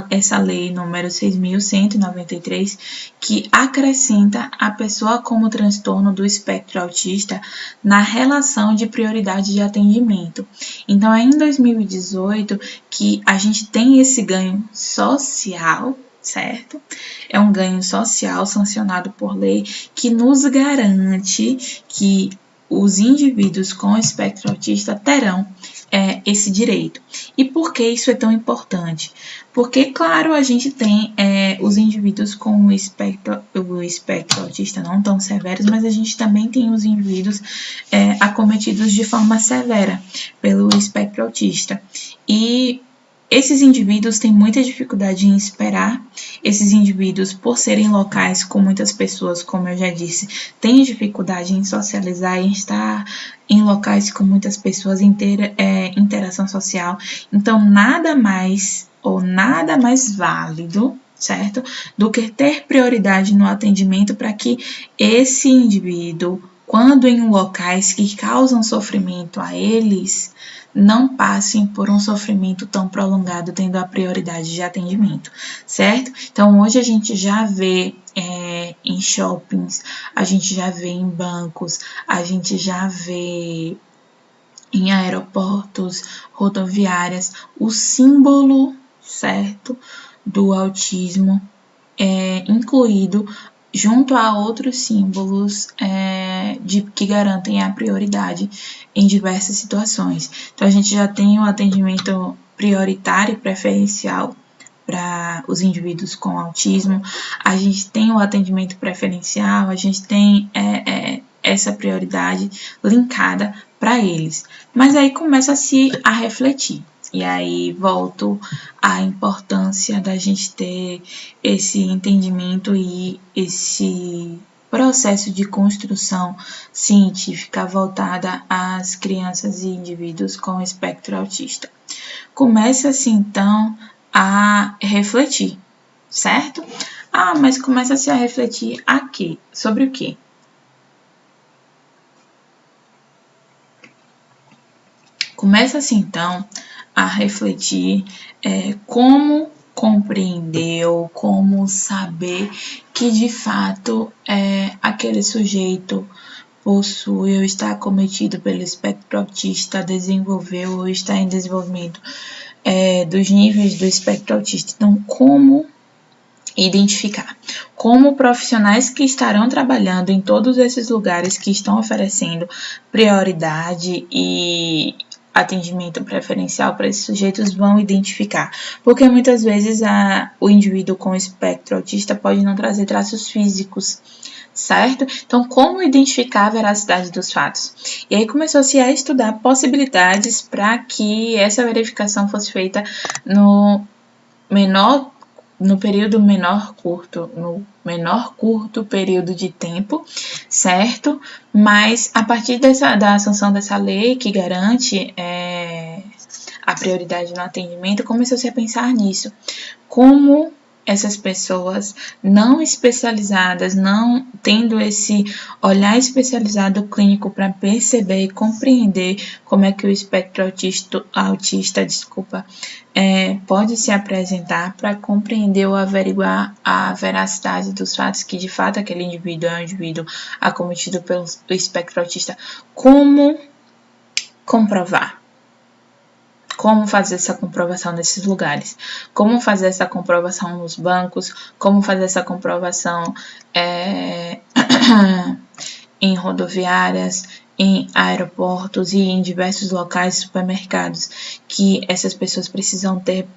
essa lei número 6.193 que acrescenta a pessoa como transtorno do espectro autista na relação de prioridade de atendimento. Então, é em 2018 que a gente tem esse ganho social, certo? É um ganho social sancionado por lei que nos garante que os indivíduos com espectro autista terão esse direito. E por que isso é tão importante? Porque, claro, a gente tem os indivíduos com o espectro autista não tão severos, mas a gente também tem os indivíduos acometidos de forma severa pelo espectro autista. E esses indivíduos têm muita dificuldade em esperar. Esses indivíduos, por serem locais com muitas pessoas, como eu já disse, têm dificuldade em socializar, em estar em locais com muitas pessoas, interação social. Então, nada mais válido, certo? Do que ter prioridade no atendimento para que esse indivíduo, quando em locais que causam sofrimento a eles, não passem por um sofrimento tão prolongado, tendo a prioridade de atendimento, certo? Então, hoje a gente já vê em shoppings, a gente já vê em bancos, a gente já vê em aeroportos, rodoviárias, o símbolo, certo, do autismo incluído junto a outros símbolos que garantem a prioridade em diversas situações. Então, a gente já tem o atendimento prioritário e preferencial para os indivíduos com autismo, a gente tem o atendimento preferencial, a gente tem essa prioridade linkada para eles. Mas aí começa-se a refletir. E aí volto à importância da gente ter esse entendimento e esse processo de construção científica voltada às crianças e indivíduos com espectro autista. Começa-se então a refletir, certo? Mas começa-se a refletir aqui. Sobre o quê? Começa-se então a refletir como compreender ou como saber que de fato aquele sujeito possui ou está acometido pelo espectro autista, desenvolveu ou está em desenvolvimento dos níveis do espectro autista. Então, como identificar? Como profissionais que estarão trabalhando em todos esses lugares que estão oferecendo prioridade e atendimento preferencial para esses sujeitos vão identificar, porque muitas vezes o indivíduo com espectro autista pode não trazer traços físicos, certo? Então, como identificar a veracidade dos fatos? E aí começou-se a estudar possibilidades para que essa verificação fosse feita no período menor curto período de tempo, certo? Mas a partir da sanção dessa lei que garante a prioridade no atendimento, começou-se a pensar nisso. Como essas pessoas não especializadas, não tendo esse olhar especializado clínico para perceber e compreender como é que o espectro autista pode se apresentar, para compreender ou averiguar a veracidade dos fatos, que de fato aquele indivíduo é um indivíduo acometido pelo espectro autista. Como comprovar? Como fazer essa comprovação nesses lugares? Como fazer essa comprovação nos bancos? Como fazer essa comprovação em rodoviárias, em aeroportos e em diversos locais, supermercados, que essas pessoas precisam ter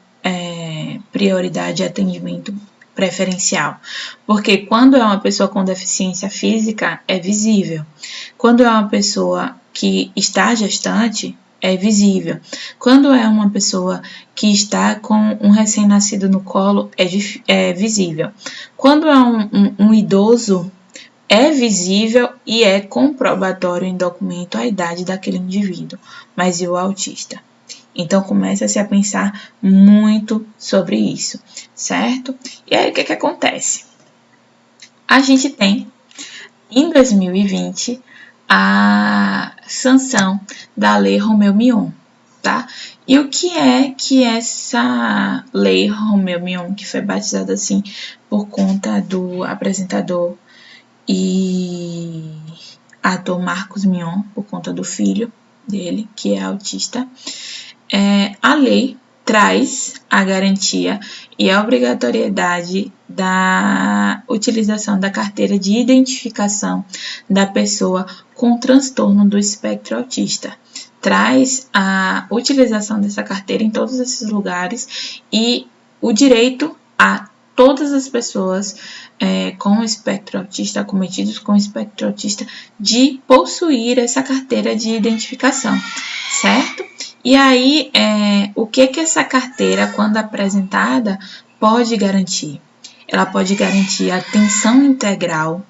prioridade de atendimento preferencial? Porque quando é uma pessoa com deficiência física, é visível. Quando é uma pessoa que está gestante, é visível. Quando é uma pessoa que está com um recém-nascido no colo, é visível. Quando é um idoso, é visível e é comprobatório em documento a idade daquele indivíduo. Mas e o autista? Então, começa-se a pensar muito sobre isso, certo? E aí, o que acontece? A gente tem, em 2020, a sanção da Lei Romeu-Mion, tá? E o que essa Lei Romeu-Mion, que foi batizada assim por conta do apresentador e ator Marcos Mion, por conta do filho dele, que é autista, a lei traz a garantia e a obrigatoriedade da utilização da carteira de identificação da pessoa com transtorno do espectro autista. Traz a utilização dessa carteira em todos esses lugares e o direito a todas as pessoas com espectro autista, acometidos com espectro autista, de possuir essa carteira de identificação, certo? E aí, o que essa carteira, quando apresentada, pode garantir? Ela pode garantir atenção integral,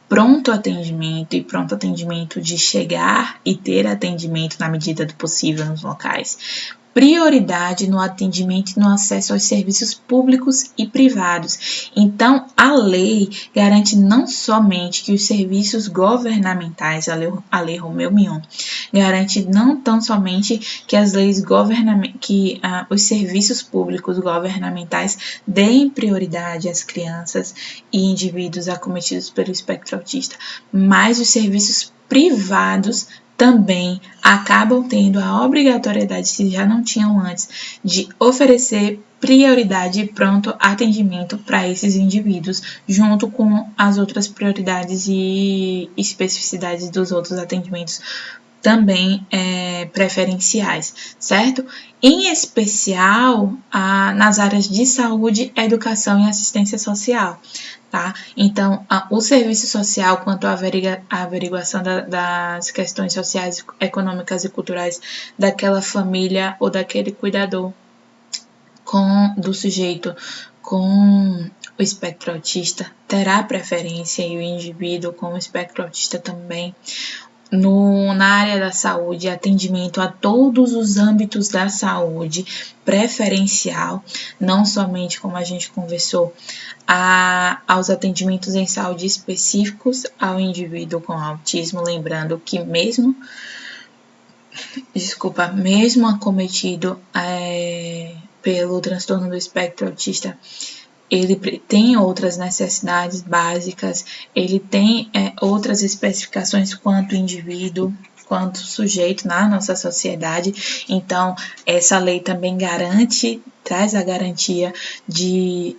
pronto atendimento e pronto atendimento de chegar e ter atendimento na medida do possível nos locais. Prioridade no atendimento e no acesso aos serviços públicos e privados. Então, a lei garante não somente que os serviços governamentais, a lei Romeu-Mion, garante não tão somente que os serviços públicos governamentais deem prioridade às crianças e indivíduos acometidos pelo espectro autista, mas os serviços privados também acabam tendo a obrigatoriedade, se já não tinham antes, de oferecer prioridade e pronto atendimento para esses indivíduos, junto com as outras prioridades e especificidades dos outros atendimentos também preferenciais, certo? Em especial nas áreas de saúde, educação e assistência social. Tá? Então, o serviço social, quanto à averiguação das questões sociais, econômicas e culturais daquela família ou daquele cuidador do sujeito com o espectro autista terá preferência e o indivíduo com o espectro autista também na área da saúde, atendimento a todos os âmbitos da saúde, preferencial, não somente, como a gente conversou, aos atendimentos em saúde específicos ao indivíduo com autismo, lembrando que mesmo acometido pelo transtorno do espectro autista, ele tem outras necessidades básicas, ele tem outras especificações quanto indivíduo, quanto sujeito na nossa sociedade. Então, essa lei também traz a garantia de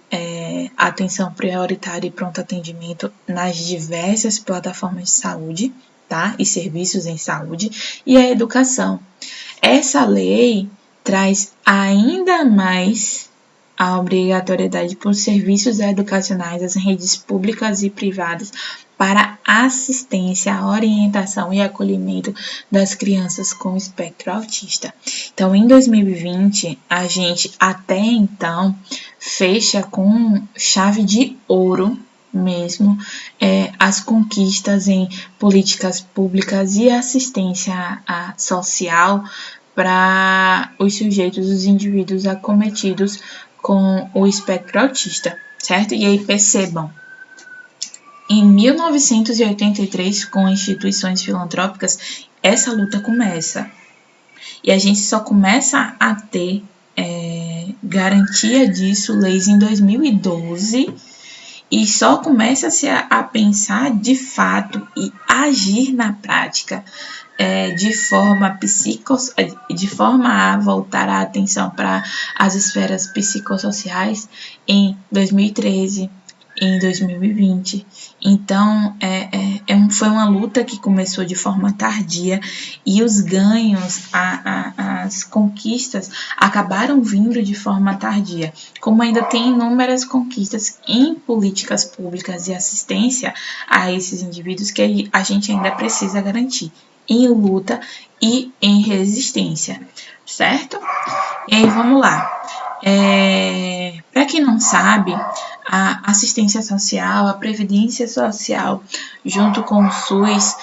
atenção prioritária e pronto atendimento nas diversas plataformas de saúde, tá? E serviços em saúde, e a educação. Essa lei traz ainda mais a obrigatoriedade por serviços educacionais das redes públicas e privadas para assistência, orientação e acolhimento das crianças com espectro autista. Então, em 2020, a gente até então fecha com chave de ouro mesmo as conquistas em políticas públicas e assistência social para os sujeitos, os indivíduos acometidos com o espectro autista, certo? E aí percebam, em 1983, com instituições filantrópicas, essa luta começa. E a gente só começa a ter garantia disso, leis em 2012, e só começa-se a pensar de fato e agir na prática de forma a voltar a atenção para as esferas psicossociais em 2013, em 2020. Então, foi uma luta que começou de forma tardia e os ganhos, as conquistas acabaram vindo de forma tardia. Como ainda tem inúmeras conquistas em políticas públicas e assistência a esses indivíduos que a gente ainda precisa garantir em luta e em resistência, certo? E aí, vamos lá. Para quem não sabe, a assistência social, a previdência social, junto com o SUS,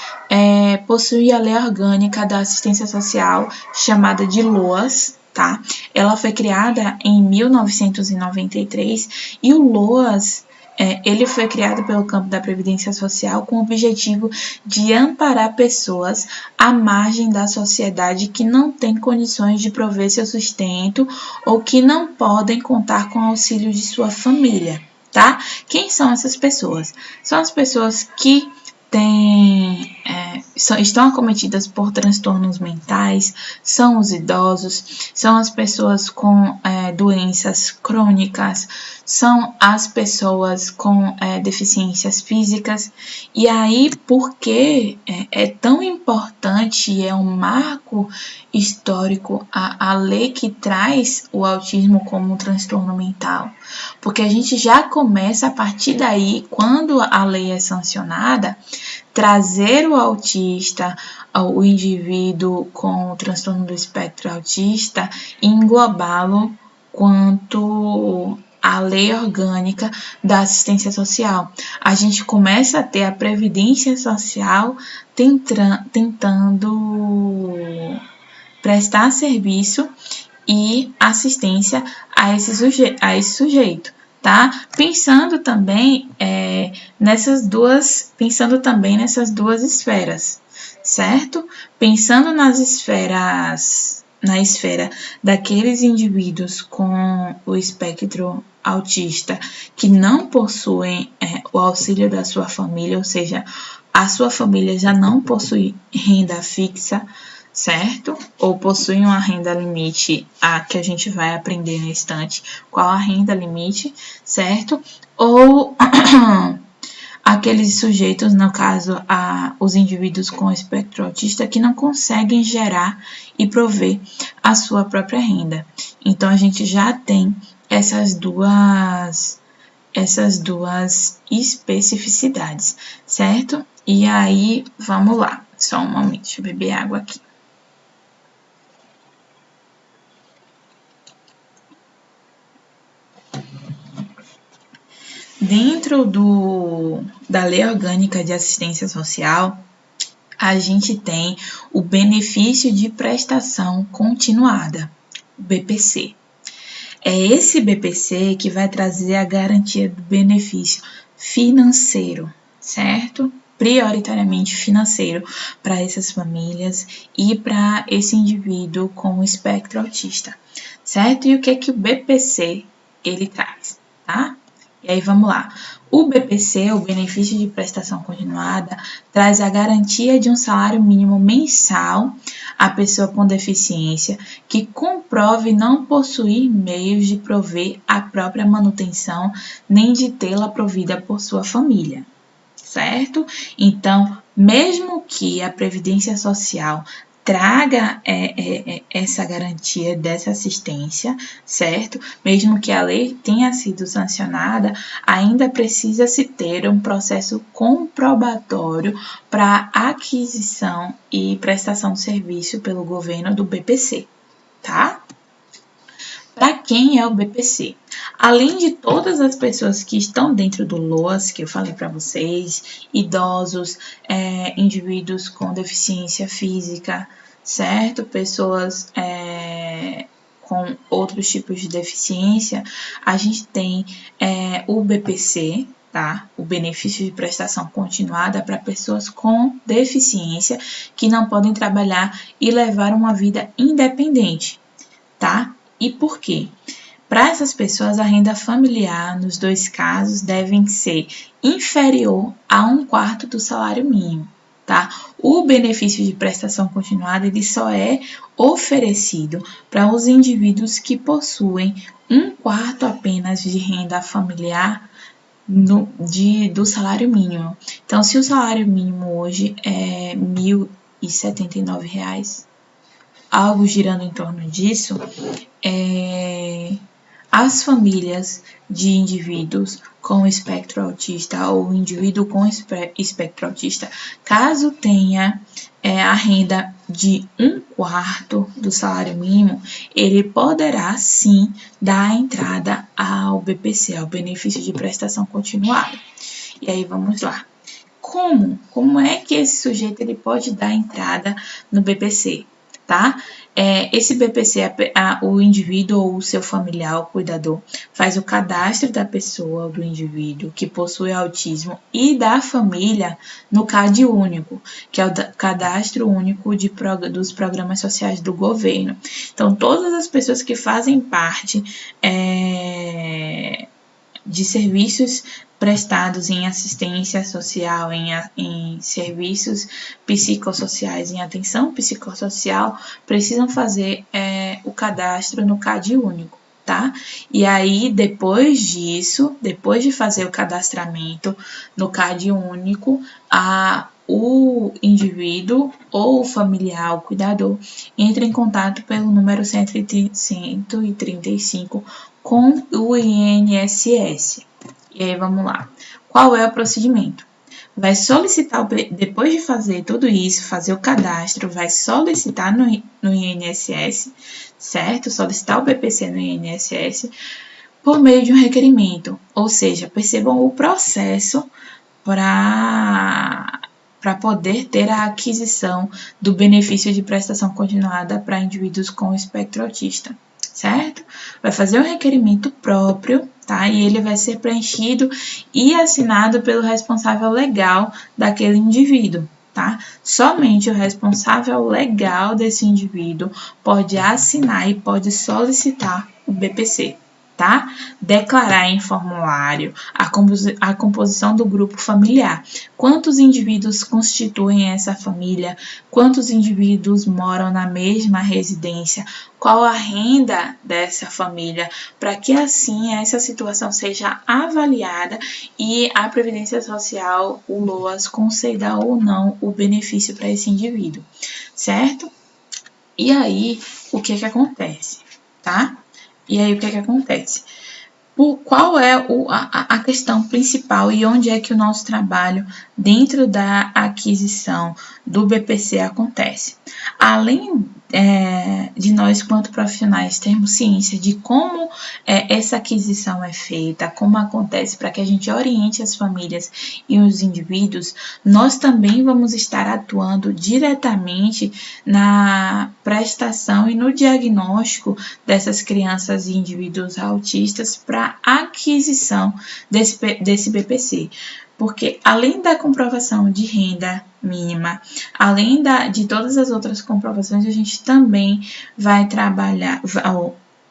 possui a lei orgânica da assistência social, chamada de LOAS, tá? Ela foi criada em 1993 e o LOAS ele foi criado pelo campo da Previdência Social com o objetivo de amparar pessoas à margem da sociedade que não têm condições de prover seu sustento ou que não podem contar com o auxílio de sua família, tá? Quem são essas pessoas? São as pessoas que estão acometidas por transtornos mentais, são os idosos, são as pessoas com doenças crônicas, são as pessoas com deficiências físicas. E aí, por que é tão importante e é um marco histórico a lei que traz o autismo como um transtorno mental? Porque a gente já começa a partir daí, quando a lei é sancionada, trazer o autista, o indivíduo com o transtorno do espectro autista, e englobá-lo quanto a lei orgânica da assistência social. A gente começa a ter a previdência social tentando prestar serviço e assistência a esse sujeito. Tá? Pensando também nessas duas esferas, certo? Pensando na esfera daqueles indivíduos com o espectro autista que não possuem o auxílio da sua família, ou seja, a sua família já não possui renda fixa, certo? Ou possui uma renda limite, a que a gente vai aprender no instante qual a renda limite, certo? Ou aqueles sujeitos, no caso, os indivíduos com espectro autista que não conseguem gerar e prover a sua própria renda. Então, a gente já tem essas duas especificidades, certo? E aí, vamos lá. Só um momento, deixa eu beber água aqui. Dentro da Lei Orgânica de Assistência Social, a gente tem o benefício de prestação continuada, o BPC. É esse BPC que vai trazer a garantia do benefício financeiro, certo? Prioritariamente financeiro para essas famílias e para esse indivíduo com espectro autista, certo? E o que o BPC ele traz, tá? E aí vamos lá. O BPC, o benefício de prestação continuada, traz a garantia de um salário mínimo mensal à pessoa com deficiência que comprove não possuir meios de prover a própria manutenção nem de tê-la provida por sua família, certo? Então, mesmo que a Previdência Social traga essa garantia dessa assistência, certo? Mesmo que a lei tenha sido sancionada, ainda precisa se ter um processo comprobatório para aquisição e prestação de serviço pelo governo do BPC, tá? Para quem é o BPC? Além de todas as pessoas que estão dentro do LOAS, que eu falei para vocês, idosos, indivíduos com deficiência física, certo? Pessoas com outros tipos de deficiência, a gente tem o BPC, tá? O benefício de prestação continuada para pessoas com deficiência que não podem trabalhar e levar uma vida independente, tá? E por quê? Para essas pessoas, a renda familiar, nos dois casos, devem ser inferior a 1/4 do salário mínimo, tá? O benefício de prestação continuada, ele só é oferecido para os indivíduos que possuem 1/4 apenas de renda familiar do salário mínimo. Então, se o salário mínimo hoje é R$ 1.079, algo girando em torno disso, as famílias de indivíduos com espectro autista ou indivíduo com espectro autista, caso tenha a renda de 1/4 do salário mínimo, ele poderá sim dar a entrada ao BPC, ao benefício de prestação continuada. E aí vamos lá. Como é que esse sujeito ele pode dar entrada no BPC? Tá? Esse BPC, o indivíduo ou o seu familiar, o cuidador, faz o cadastro da pessoa, do indivíduo que possui autismo e da família no CAD único, que é o cadastro único dos programas sociais do governo. Então, todas as pessoas que fazem parte de serviços prestados em assistência social, em serviços psicossociais, em atenção psicossocial, precisam fazer o cadastro no CAD único, tá? E aí, depois disso, depois de fazer o cadastramento no CAD único, o indivíduo ou o familiar, o cuidador, entra em contato pelo número 135 com o INSS. E aí, vamos lá. Qual é o procedimento? Vai solicitar, depois de fazer tudo isso, fazer o cadastro, vai solicitar no INSS, certo? Solicitar o BPC no INSS por meio de um requerimento. Ou seja, percebam o processo para poder ter a aquisição do benefício de prestação continuada para indivíduos com espectro autista, certo? Vai fazer um requerimento próprio, tá? E ele vai ser preenchido e assinado pelo responsável legal daquele indivíduo, tá? Somente o responsável legal desse indivíduo pode assinar e pode solicitar o BPC, tá? Declarar em formulário a composição do grupo familiar. Quantos indivíduos constituem essa família? Quantos indivíduos moram na mesma residência? Qual a renda dessa família? Para que assim essa situação seja avaliada e a Previdência Social, o LOAS, conceda ou não o benefício para esse indivíduo, certo? E aí, o que acontece, tá? E aí, o que acontece? Qual é a questão principal e onde é que o nosso trabalho dentro da aquisição do BPC acontece? Além de nós, quanto profissionais, termos ciência de como essa aquisição é feita, como acontece, para que a gente oriente as famílias e os indivíduos, nós também vamos estar atuando diretamente na prestação e no diagnóstico dessas crianças e indivíduos autistas para aquisição desse BPC. Porque além da comprovação de renda mínima, além de todas as outras comprovações, a gente também vai trabalhar,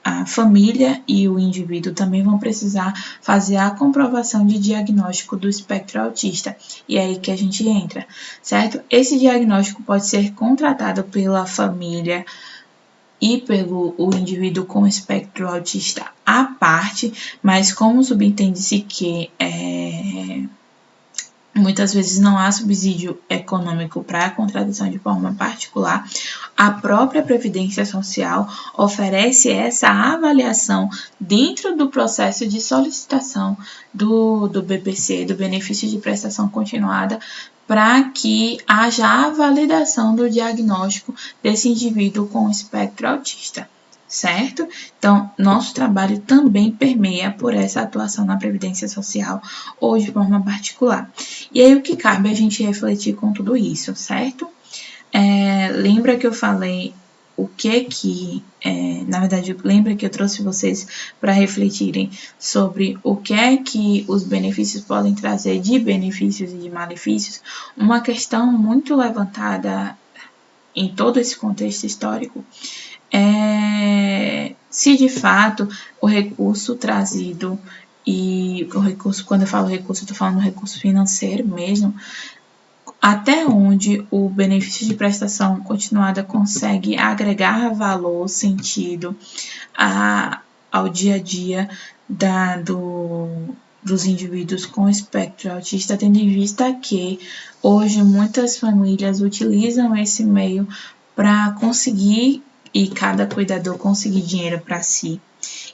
a família e o indivíduo também vão precisar fazer a comprovação de diagnóstico do espectro autista. E é aí que a gente entra, certo? Esse diagnóstico pode ser contratado pela família e pelo indivíduo com espectro autista à parte, mas como subentende-se que muitas vezes não há subsídio econômico para a contratação de forma particular, a própria Previdência Social oferece essa avaliação dentro do processo de solicitação do BPC, do benefício de prestação continuada, para que haja a validação do diagnóstico desse indivíduo com espectro autista. Certo? Então, nosso trabalho também permeia por essa atuação na Previdência Social ou de forma particular. E aí, o que cabe a gente refletir com tudo isso, certo? Lembra que eu falei lembra que eu trouxe vocês para refletirem sobre o que é que os benefícios podem trazer de benefícios e de malefícios? Uma questão muito levantada em todo esse contexto histórico se de fato o recurso trazido, e o recurso, quando eu falo recurso, eu estou falando recurso financeiro mesmo, até onde o benefício de prestação continuada consegue agregar valor, sentido ao dia a dia dos indivíduos com espectro autista, tendo em vista que hoje muitas famílias utilizam esse meio para conseguir e cada cuidador conseguir dinheiro para si.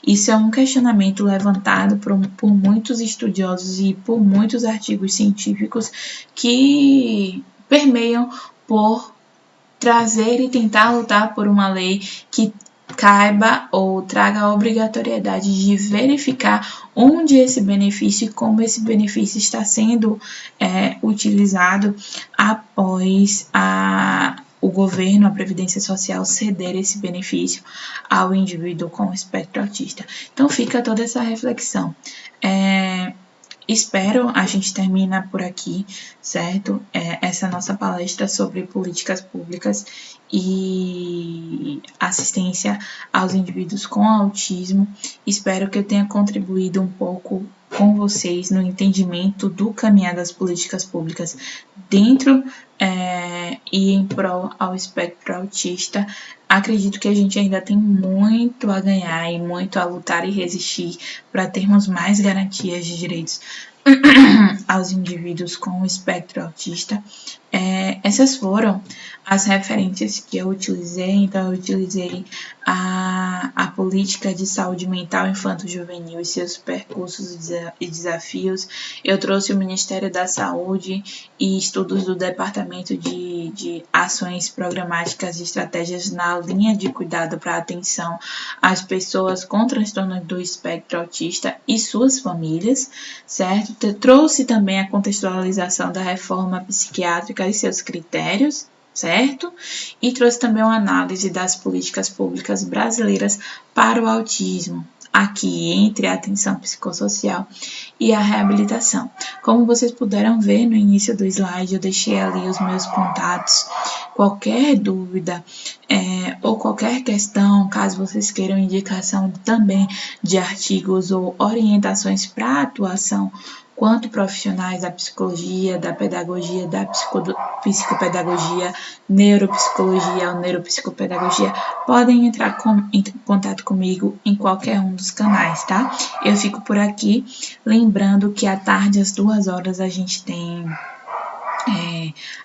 Isso é um questionamento levantado por muitos estudiosos e por muitos artigos científicos que permeiam por trazer e tentar lutar por uma lei que caiba ou traga a obrigatoriedade de verificar onde esse benefício e como esse benefício está sendo utilizado após o governo, a Previdência Social, ceder esse benefício ao indivíduo com espectro autista. Então, fica toda essa reflexão. Espero a gente termina por aqui, certo? Essa nossa palestra sobre políticas públicas e assistência aos indivíduos com autismo. Espero que eu tenha contribuído um pouco com vocês no entendimento do caminhar das políticas públicas dentro e em prol ao espectro autista. Acredito que a gente ainda tem muito a ganhar e muito a lutar e resistir para termos mais garantias de direitos aos indivíduos com o espectro autista. Essas foram as referências que eu utilizei. Então, eu utilizei a política de saúde mental infanto-juvenil e seus percursos e desafios. Eu trouxe o Ministério da Saúde e estudos do Departamento de Ações Programáticas e Estratégias na linha de cuidado para atenção às pessoas com transtorno do espectro autista e suas famílias, certo? Eu trouxe também a contextualização da reforma psiquiátrica e seus critérios, certo? E trouxe também uma análise das políticas públicas brasileiras para o autismo, aqui entre a atenção psicossocial e a reabilitação. Como vocês puderam ver no início do slide, eu deixei ali os meus contatos. Qualquer dúvida ou qualquer questão, caso vocês queiram indicação também de artigos ou orientações para atuação quanto profissionais da psicologia, da pedagogia, da psicopedagogia, neuropsicologia ou neuropsicopedagogia, podem entrar em contato comigo em qualquer um dos canais, tá? Eu fico por aqui, lembrando que à tarde, às 2h, a gente tem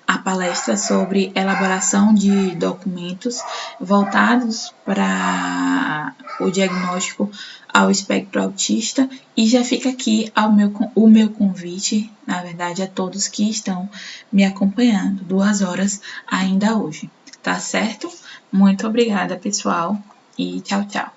a palestra sobre elaboração de documentos voltados para o diagnóstico ao espectro autista, e já fica aqui o meu convite, na verdade, a todos que estão me acompanhando, 2h ainda hoje. tá certo? Muito obrigada, pessoal, e tchau, tchau.